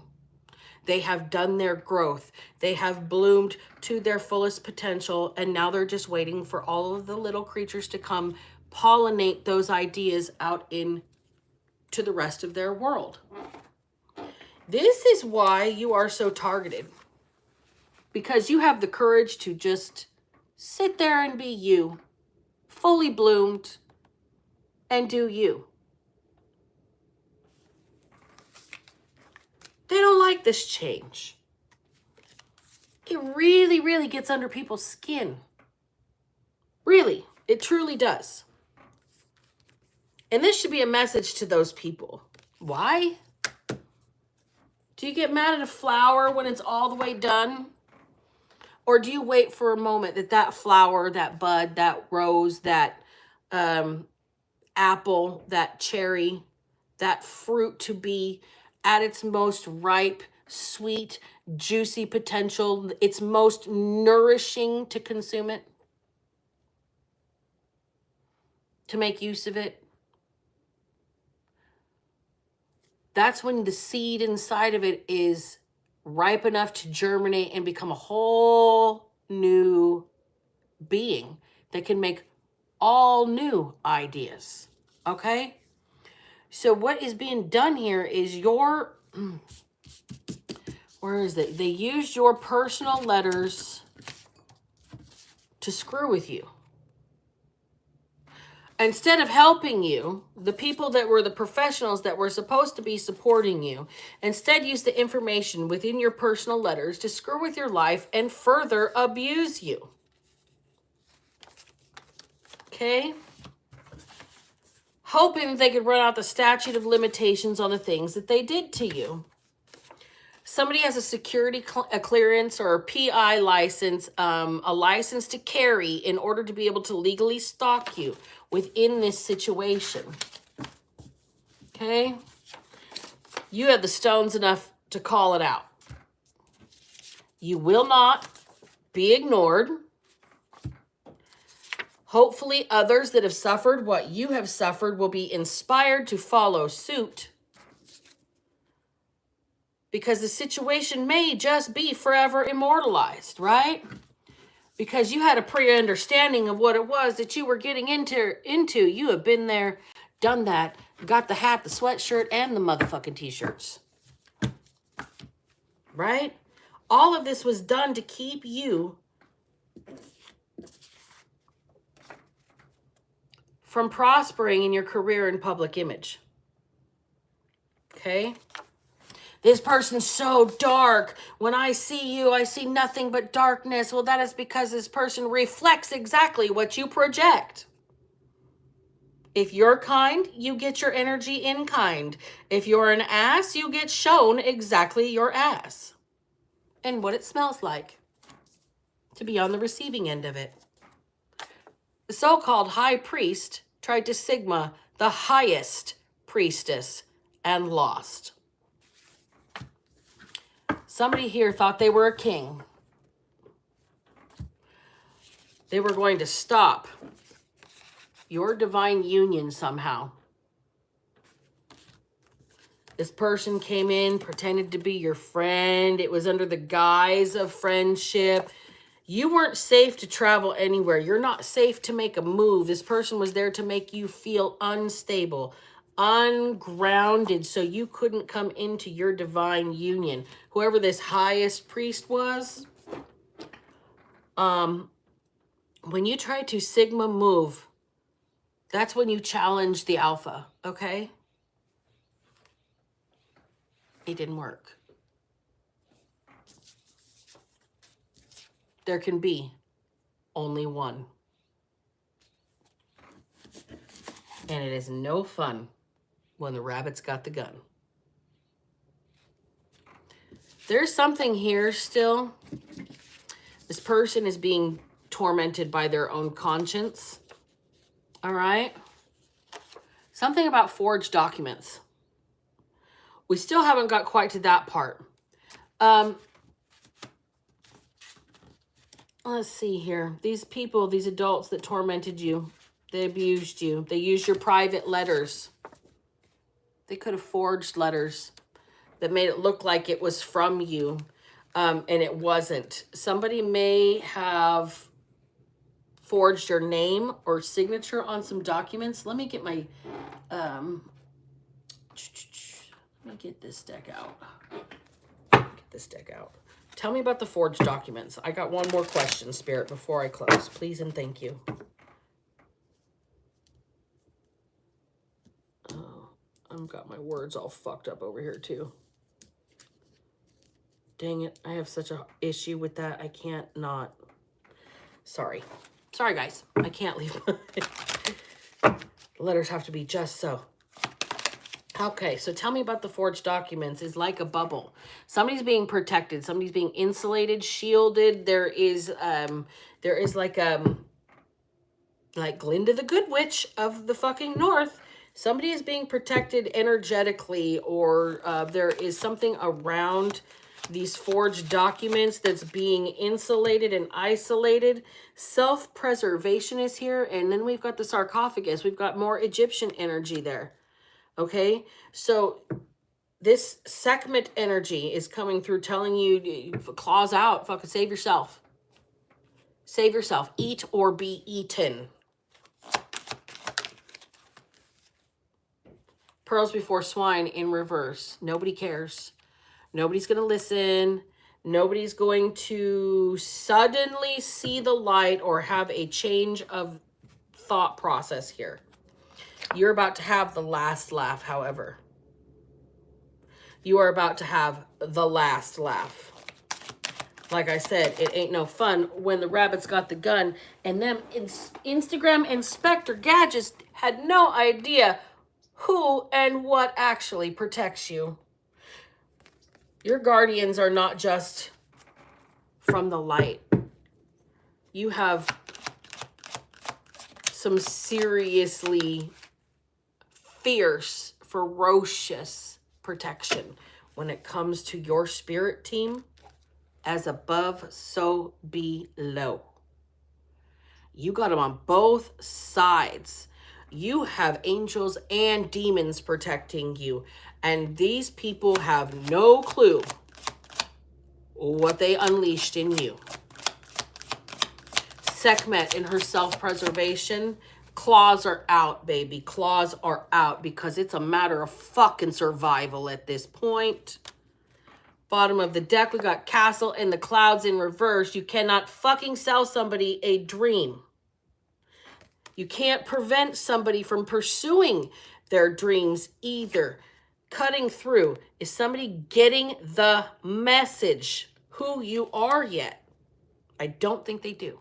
They have done their growth. They have bloomed to their fullest potential, and now they're just waiting for all of the little creatures to come pollinate those ideas out into the rest of their world. This is why you are so targeted, because you have the courage to just sit there and be you, fully bloomed, and do you. They don't like this change. It really, really gets under people's skin. Really, it truly does. And this should be a message to those people. Why? Do you get mad at a flower when it's all the way done? Or do you wait for a moment that flower, that bud, that rose, that apple, that cherry, that fruit to be at its most ripe, sweet, juicy potential, its most nourishing to consume it? to make use of it, that's when the seed inside of it is ripe enough to germinate and become a whole new being that can make all new ideas. Okay? So what is being done here is where is it? They used your personal letters to screw with you. Instead of helping you, the people that were the professionals that were supposed to be supporting you, instead used the information within your personal letters to screw with your life and further abuse you. Okay? Hoping they could run out the statute of limitations on the things that they did to you. Somebody has a security clearance or a PI license, a license to carry in order to be able to legally stalk you within this situation. Okay? You have the stones enough to call it out. You will not be ignored. Hopefully others that have suffered what you have suffered will be inspired to follow suit. Because the situation may just be forever immortalized, right? Because you had a pre-understanding of what it was that you were getting into. You have been there, done that, got the hat, the sweatshirt, and the motherfucking t-shirts. Right? All of this was done to keep you from prospering in your career and public image. Okay? This person's so dark. When I see you, I see nothing but darkness. Well, that is because this person reflects exactly what you project. If you're kind, you get your energy in kind. If you're an ass, you get shown exactly your ass and what it smells like to be on the receiving end of it. The so-called high priest tried to sigma the highest priestess and lost. Somebody here thought they were a king. They were going to stop your divine union somehow. This person came in, pretended to be your friend. It was under the guise of friendship. You weren't safe to travel anywhere. You're not safe to make a move. This person was there to make you feel unstable, ungrounded, so you couldn't come into your divine union. Whoever this highest priest was, when you try to sigma move, that's when you challenge the alpha, okay? It didn't work. There can be only one. And it is no fun when the rabbit's got the gun. There's something here still. This person is being tormented by their own conscience. All right? Something about forged documents. We still haven't got quite to that part. Let's see here. These people, these adults that tormented you, they abused you. They used your private letters. They could have forged letters that made it look like it was from you, and it wasn't. Somebody may have forged your name or signature on some documents. Let me get my, let me get this deck out. Get this deck out. Tell me about the forged documents. I got one more question, Spirit, before I close. Please and thank you. Oh, I've got my words all fucked up over here, too. Dang it. I have such a issue with that. I can't not. Sorry. Sorry, guys. I can't leave. The letters have to be just so. Okay, so tell me about the forged documents. Is like a bubble. Somebody's being protected. Somebody's being insulated, shielded. There is like Glinda the Good Witch of the fucking North. Somebody is being protected energetically, or there is something around these forged documents that's being insulated and isolated. Self-preservation is here. And then we've got the sarcophagus. We've got more Egyptian energy there. Okay. So this Sekhmet energy is coming through telling you, claws out, fucking save yourself. Save yourself. Eat or be eaten. Pearls before swine in reverse. Nobody cares. Nobody's going to listen. Nobody's going to suddenly see the light or have a change of thought process here. You're about to have the last laugh, however. You are about to have the last laugh. Like I said, it ain't no fun when the rabbit's got the gun, and them Instagram Inspector Gadgets had no idea who and what actually protects you. Your guardians are not just from the light. You have some seriously fierce, ferocious protection when it comes to your spirit team. As above, so below. You got them on both sides. You have angels and demons protecting you. And these people have no clue what they unleashed in you. Sekhmet in her self-preservation. Claws are out, baby. Claws are out because it's a matter of fucking survival at this point. Bottom of the deck, we got Castle in the Clouds in reverse. You cannot fucking sell somebody a dream. You can't prevent somebody from pursuing their dreams either. Cutting through. Is somebody getting the message who you are yet? I don't think they do.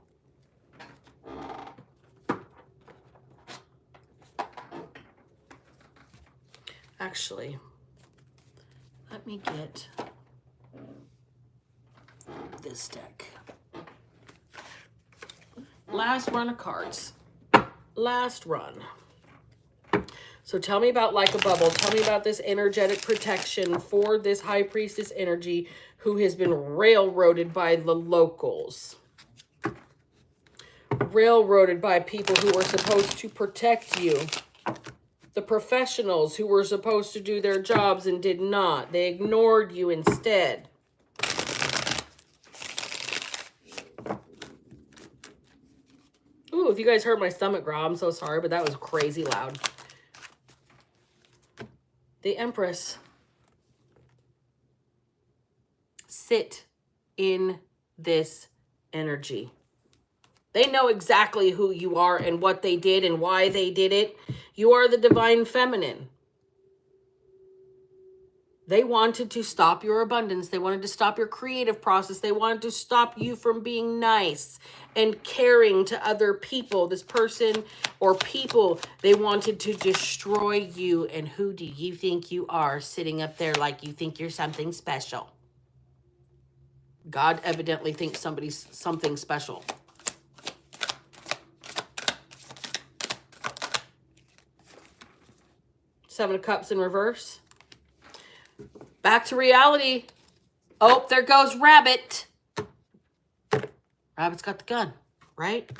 Actually, let me get this deck. Last run of cards. Last run. So tell me about Like a Bubble. Tell me about this energetic protection for this High Priestess energy who has been railroaded by the locals. Railroaded by people who were supposed to protect you. The professionals who were supposed to do their jobs and did not. They ignored you instead. Ooh, if you guys heard my stomach growl, I'm so sorry, but that was crazy loud. The Empress. Sit in this energy. They know exactly who you are and what they did and why they did it. You are the divine feminine. They wanted to stop your abundance. They wanted to stop your creative process. They wanted to stop you from being nice and caring to other people. This person or people, they wanted to destroy you. And who do you think you are sitting up there like you think you're something special? God evidently thinks somebody's something special. Seven of Cups in reverse. Back to reality. Oh, there goes Rabbit. Rabbit's got the gun, right?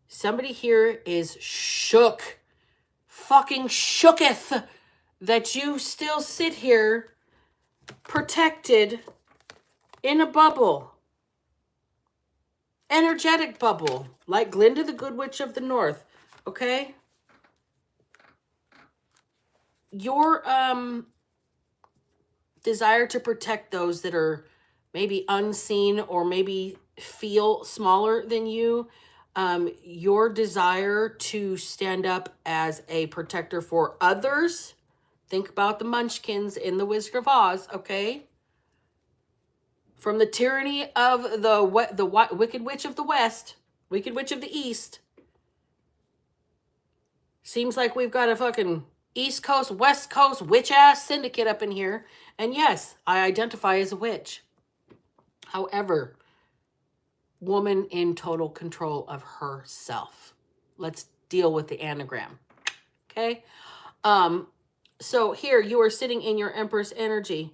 Somebody here is shook. Fucking shooketh that you still sit here protected in a bubble. Energetic bubble. Like Glinda the Good Witch of the North. Okay? Your desire to protect those that are maybe unseen or maybe feel smaller than you, your desire to stand up as a protector for others. Think about the Munchkins in The Wizard of Oz, okay? From the tyranny of the Wicked Witch of the West, Wicked Witch of the East. Seems like we've got a fucking East Coast, West Coast, witch-ass syndicate up in here. And yes, I identify as a witch. However, woman in total control of herself. Let's deal with the anagram. Okay? So here, you are sitting in your Empress energy.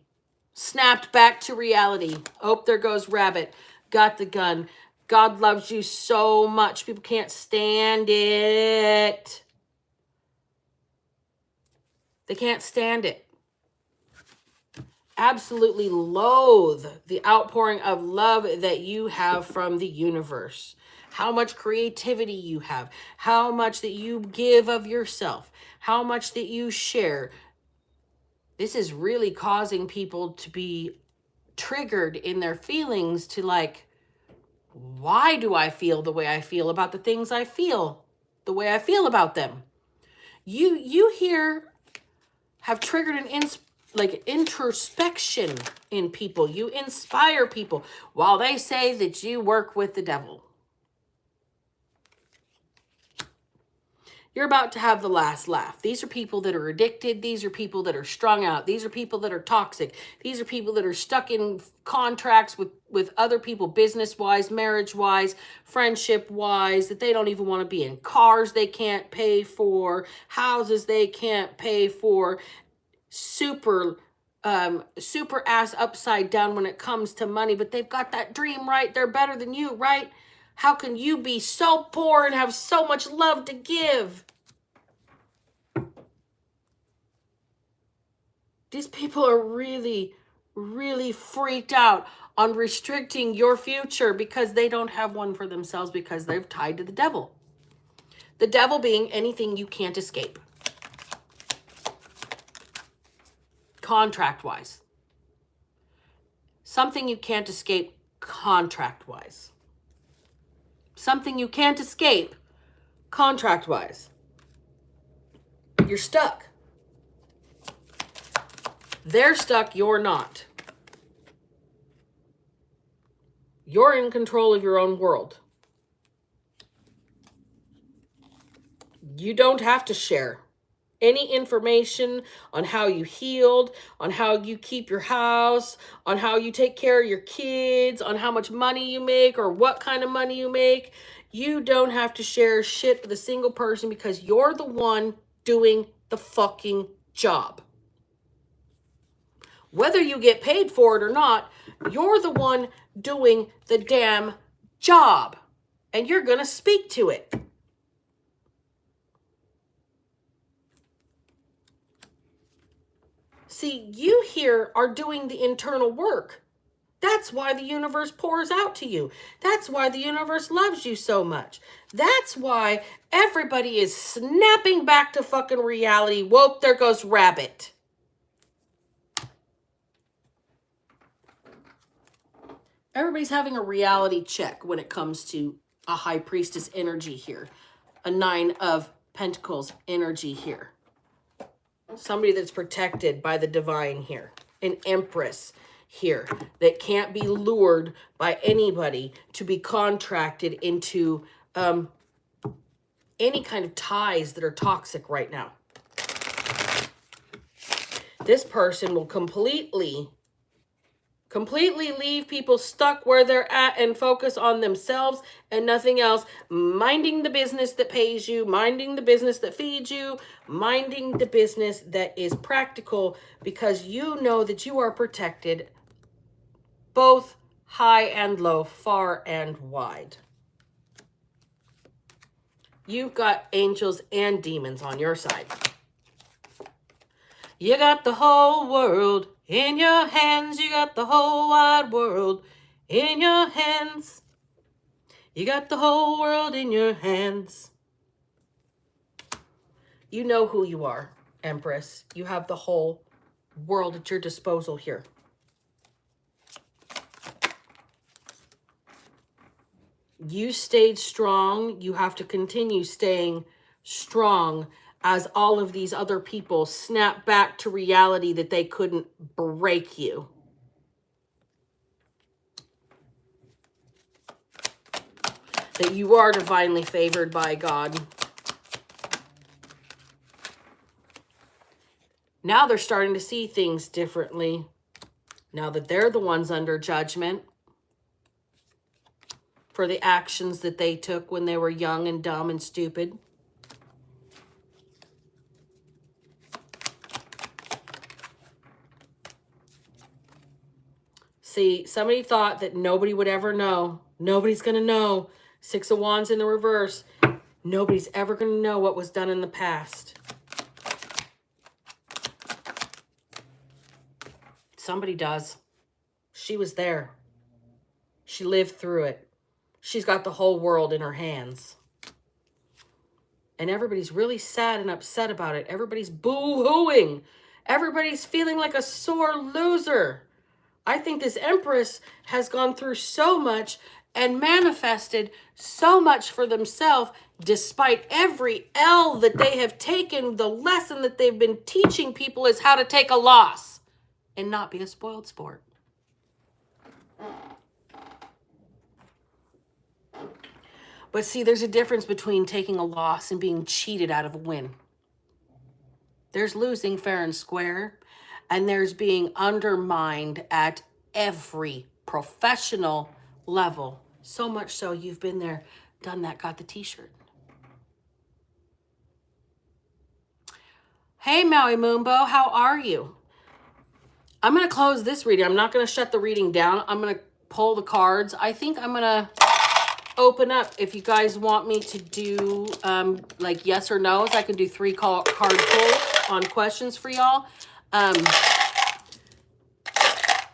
Snapped back to reality. Oh, there goes Rabbit. Got the gun. God loves you so much. People can't stand it. They can't stand it. Absolutely loathe the outpouring of love that you have from the universe. How much creativity you have. How much that you give of yourself. How much that you share. This is really causing people to be triggered in their feelings to like, why do I feel the way I feel about the things I feel, the way I feel about them? You here have triggered an introspection in people. You inspire people while they say that you work with the devil. You're about to have the last laugh. These are people that are addicted. These are people that are strung out. These are people that are toxic. These are people that are stuck in contracts with other people, business-wise, marriage-wise, friendship-wise, that they don't even want to be in. Cars they can't pay for, houses they can't pay for, super ass upside down when it comes to money, but they've got that dream, right? They're better than you, right? How can you be so poor and have so much love to give? These people are really, really freaked out on restricting your future because they don't have one for themselves because they've tied to the devil. The devil being anything you can't escape. Contract-wise. Something you can't escape contract-wise. Something you can't escape contract-wise. You're stuck. They're stuck, you're not. You're in control of your own world. You don't have to share any information on how you healed, on how you keep your house, on how you take care of your kids, on how much money you make or what kind of money you make. You don't have to share shit with a single person because you're the one doing the fucking job. Whether you get paid for it or not, you're the one doing the damn job. And you're going to speak to it. See, you here are doing the internal work. That's why the universe pours out to you. That's why the universe loves you so much. That's why everybody is snapping back to fucking reality. Whoa, there goes Rabbit. Everybody's having a reality check when it comes to a high priestess energy here. A 9 of Pentacles energy here. Somebody that's protected by the divine here. An empress here that can't be lured by anybody to be contracted into any kind of ties that are toxic right now. This person will completely leave people stuck where they're at and focus on themselves and nothing else. Minding the business that pays you, minding the business that feeds you, minding the business that is practical because you know that you are protected both high and low, far and wide. You've got angels and demons on your side. You got the whole world in your hands. You got the whole wide world in your hands. You got the whole world in your hands. You know who you are, Empress. You have the whole world at your disposal here. You stayed strong. You have to continue staying strong as all of these other people snap back to reality that they couldn't break you. That you are divinely favored by God. Now they're starting to see things differently. Now that they're the ones under judgment for the actions that they took when they were young and dumb and stupid. See, somebody thought that nobody would ever know. Nobody's going to know. Six of Wands in the reverse. Nobody's ever going to know what was done in the past. Somebody does. She was there. She lived through it. She's got the whole world in her hands. And everybody's really sad and upset about it. Everybody's boo-hooing. Everybody's feeling like a sore loser. I think this Empress has gone through so much and manifested so much for themselves, despite every L that they have taken. The lesson that they've been teaching people is how to take a loss and not be a spoiled sport. But see, there's a difference between taking a loss and being cheated out of a win. There's losing fair and square, and there's being undermined at every professional level. So much so you've been there, done that, got the t-shirt. Hey, Maui Moonbo, how are you? I'm going to close this reading. I'm not going to shut the reading down. I'm going to pull the cards. I think I'm going to open up. If you guys want me to do like yes or no's, I can do 3 card pulls on questions for y'all.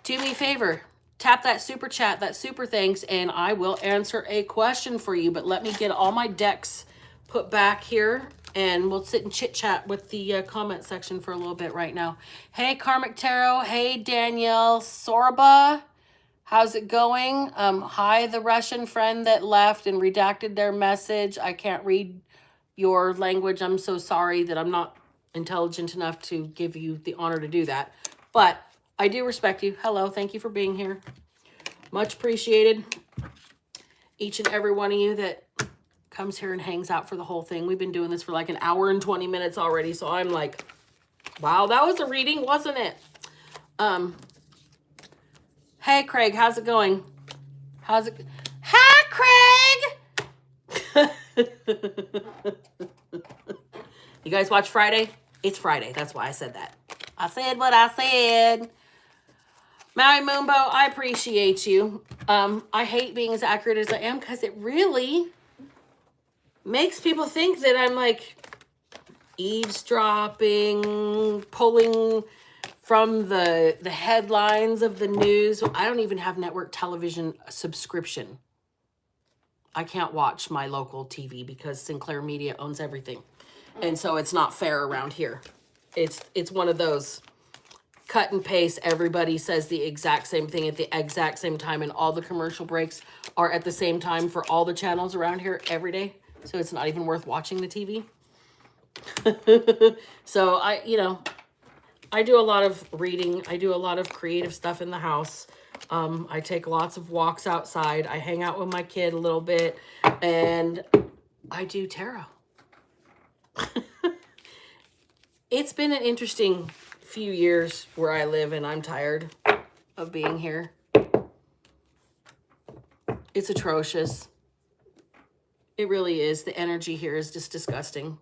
Do me a favor, tap that super chat, that super thanks, and I will answer a question for you. But let me get all my decks put back here, and we'll sit and chit chat with the comment section for a little bit right now. Hey, Karmic Tarot. Hey, Danielle Sorba. How's it going? Hi, the Russian friend that left and redacted their message. I can't read your language. I'm so sorry that I'm not intelligent enough to give you the honor to do that. But I do respect you. Hello, thank you for being here. Much appreciated. Each and every one of you that comes here and hangs out for the whole thing. We've been doing this for like an hour and 20 minutes already. So I'm like, wow, that was a reading, wasn't it? Hey, Craig, how's it going? How's it? Hi, Craig! You guys watch Friday? It's Friday. That's why I said that. I said what I said. Maui Moonbo, I appreciate you. I hate being as accurate as I am because it really makes people think that I'm like eavesdropping, pulling from the headlines of the news. I don't even have network television subscription. I can't watch my local TV because Sinclair Media owns everything. And so it's not fair around here. It's one of those cut and paste. Everybody says the exact same thing at the exact same time, and all the commercial breaks are at the same time for all the channels around here every day. So it's not even worth watching the TV. So I do a lot of reading. I do a lot of creative stuff in the house. I take lots of walks outside. I hang out with my kid a little bit, and I do tarot. It's been an interesting few years where I live, and I'm tired of being here. It's atrocious. It really is. The energy here is just disgusting.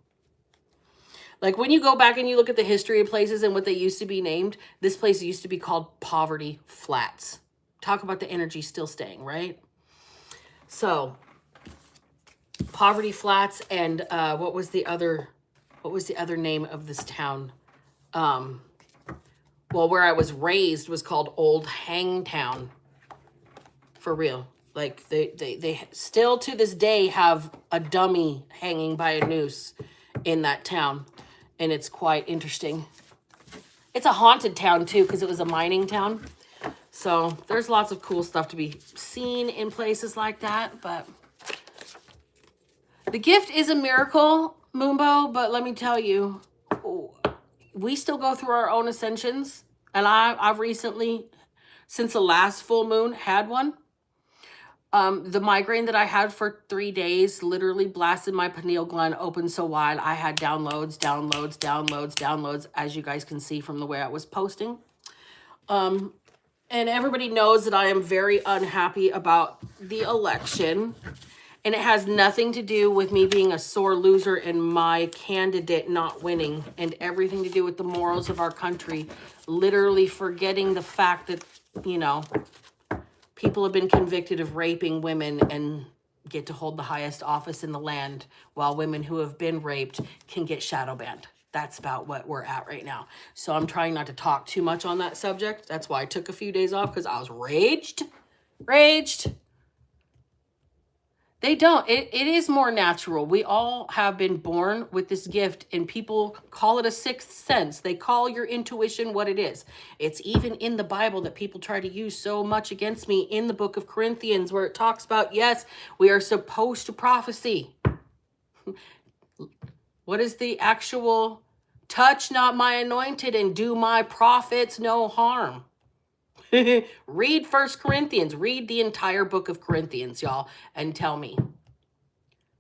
Like when you go back and you look at the history of places and what they used to be named, this place used to be called Poverty Flats. Talk about the energy still staying, right? So Poverty Flats, and what was the other name of this town? Well, where I was raised was called Old Hangtown. For real. Like they still to this day have a dummy hanging by a noose in that town. And it's quite interesting. It's a haunted town too, because it was a mining town. So there's lots of cool stuff to be seen in places like that. But the gift is a miracle, Moonbo. But let me tell you, we still go through our own ascensions. And I've recently, since the last full moon, had one. The migraine that I had for 3 days literally blasted my pineal gland open so wide. I had downloads, as you guys can see from the way I was posting. And everybody knows that I am very unhappy about the election. And it has nothing to do with me being a sore loser and my candidate not winning, and everything to do with the morals of our country. Literally forgetting the fact that, People have been convicted of raping women and get to hold the highest office in the land, while women who have been raped can get shadow banned. That's about what we're at right now. So I'm trying not to talk too much on that subject. That's why I took a few days off, because I was raged. They don't. It is more natural. We all have been born with this gift, and people call it a sixth sense. They call your intuition what it is. It's even in the Bible that people try to use so much against me, in the book of Corinthians, where it talks about, yes, we are supposed to prophecy. What is the actual? Touch not my anointed and do my prophets no harm. Read 1 Corinthians. Read the entire book of Corinthians, y'all, and tell me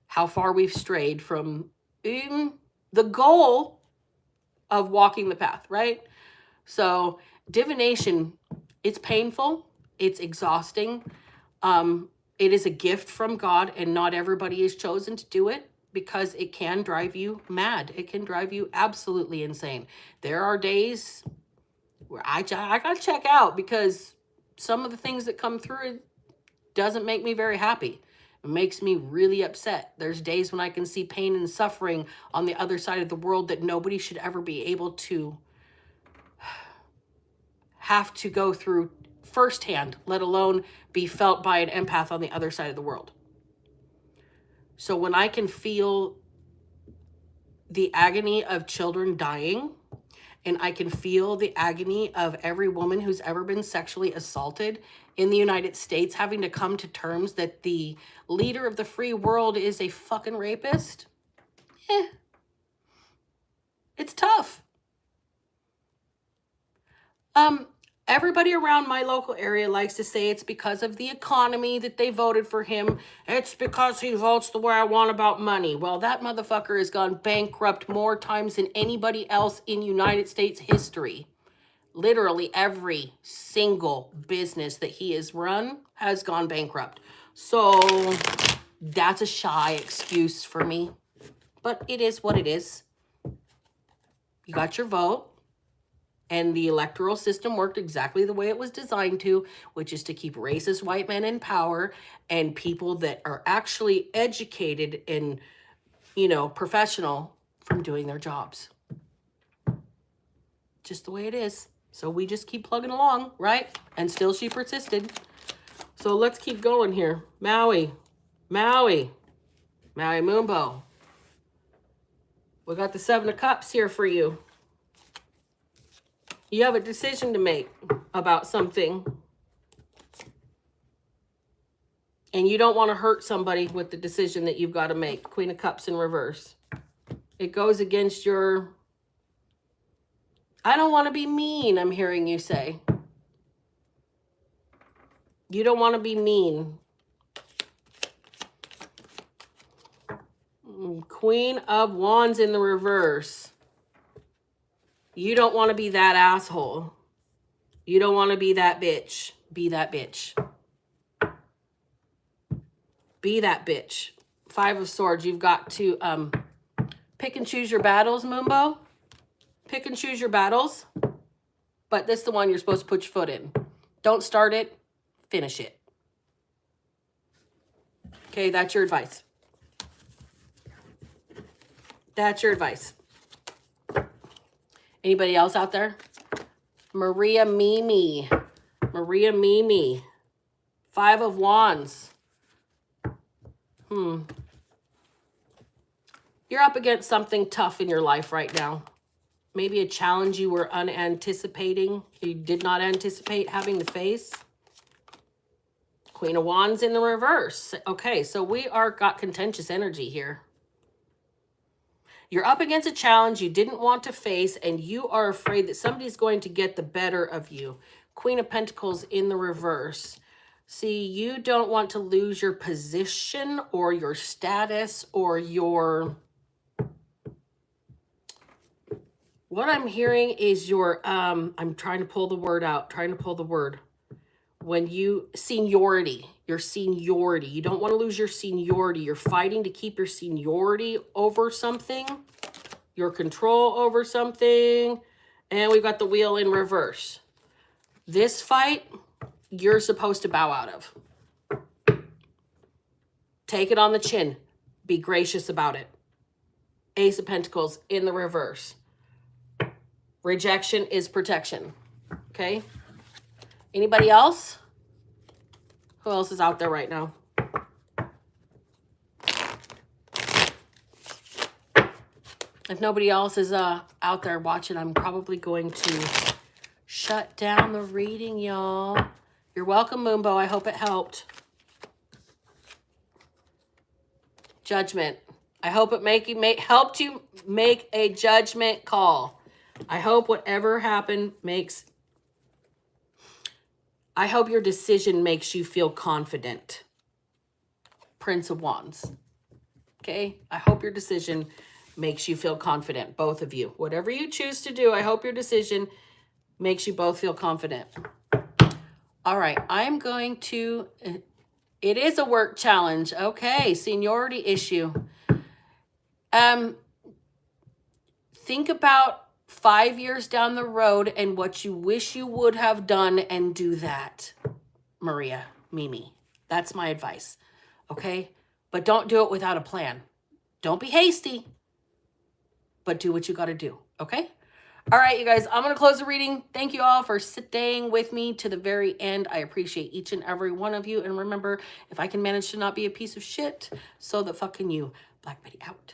how far we've strayed from the goal of walking the path, right? So divination, it's painful. It's exhausting. It is a gift from God, and not everybody is chosen to do it, because it can drive you mad. It can drive you absolutely insane. There are days where I gotta check out, because some of the things that come through doesn't make me very happy. It makes me really upset. There's days when I can see pain and suffering on the other side of the world that nobody should ever be able to have to go through firsthand, let alone be felt by an empath on the other side of the world. So when I can feel the agony of children dying, and I can feel the agony of every woman who's ever been sexually assaulted in the United States having to come to terms that the leader of the free world is a fucking rapist, it's tough. Everybody around my local area likes to say it's because of the economy that they voted for him. It's because he votes the way I want about money. Well, that motherfucker has gone bankrupt more times than anybody else in United States history. Literally every single business that he has run has gone bankrupt. So that's a shy excuse for me. But it is what it is. You got your vote. And the electoral system worked exactly the way it was designed to, which is to keep racist white men in power and people that are actually educated and, professional from doing their jobs. Just the way it is. So we just keep plugging along, right? And still she persisted. So let's keep going here. Maui Moonbow. We got the 7 of Cups here for you. You have a decision to make about something. And you don't want to hurt somebody with the decision that you've got to make. Queen of Cups in reverse. It goes against your... I don't want to be mean, I'm hearing you say. You don't want to be mean. Queen of Wands in the reverse. You don't want to be that asshole. You don't want to be that bitch. Be that bitch. Be that bitch. 5 of Swords. You've got to pick and choose your battles, Moonbow. Pick and choose your battles. But this is the one you're supposed to put your foot in. Don't start it. Finish it. Okay, that's your advice. That's your advice. Anybody else out there? Maria Mimi. 5 of Wands. You're up against something tough in your life right now. Maybe a challenge you were unanticipating. You did not anticipate having to face. Queen of Wands in the reverse. Okay, so we are got contentious energy here. You're up against a challenge you didn't want to face, and you are afraid that somebody's going to get the better of you. Queen of Pentacles in the reverse. See, you don't want to lose your position or your status or your... What I'm hearing is your... I'm trying to pull the word out. When you... Seniority. Your seniority. You don't want to lose your seniority. You're fighting to keep your seniority over something. Your control over something. And we've got the Wheel in reverse. This fight you're supposed to bow out of. Take it on the chin. Be gracious about it. Ace of Pentacles in the reverse. Rejection is protection. Okay? Anybody else? Who else is out there right now? If nobody else is out there watching, I'm probably going to shut down the reading, y'all. You're welcome, Moonbow. I hope it helped. Judgment. I hope it helped you make a judgment call. I hope whatever happened I hope your decision makes you feel confident. Prince of Wands. Okay? I hope your decision makes you feel confident, both of you. Whatever you choose to do, I hope your decision makes you both feel confident. All right, I'm going to, it is a work challenge. Okay, seniority issue. Think about 5 years down the road and what you wish you would have done and do that. Maria, Mimi, that's my advice. Okay? But don't do it without a plan. Don't be hasty, but do what you got to do. Okay? All right, you guys, I'm going to close the reading. Thank you all for staying with me to the very end. I appreciate each and every one of you. And remember, if I can manage to not be a piece of shit, so the fucking you. Black Betty out.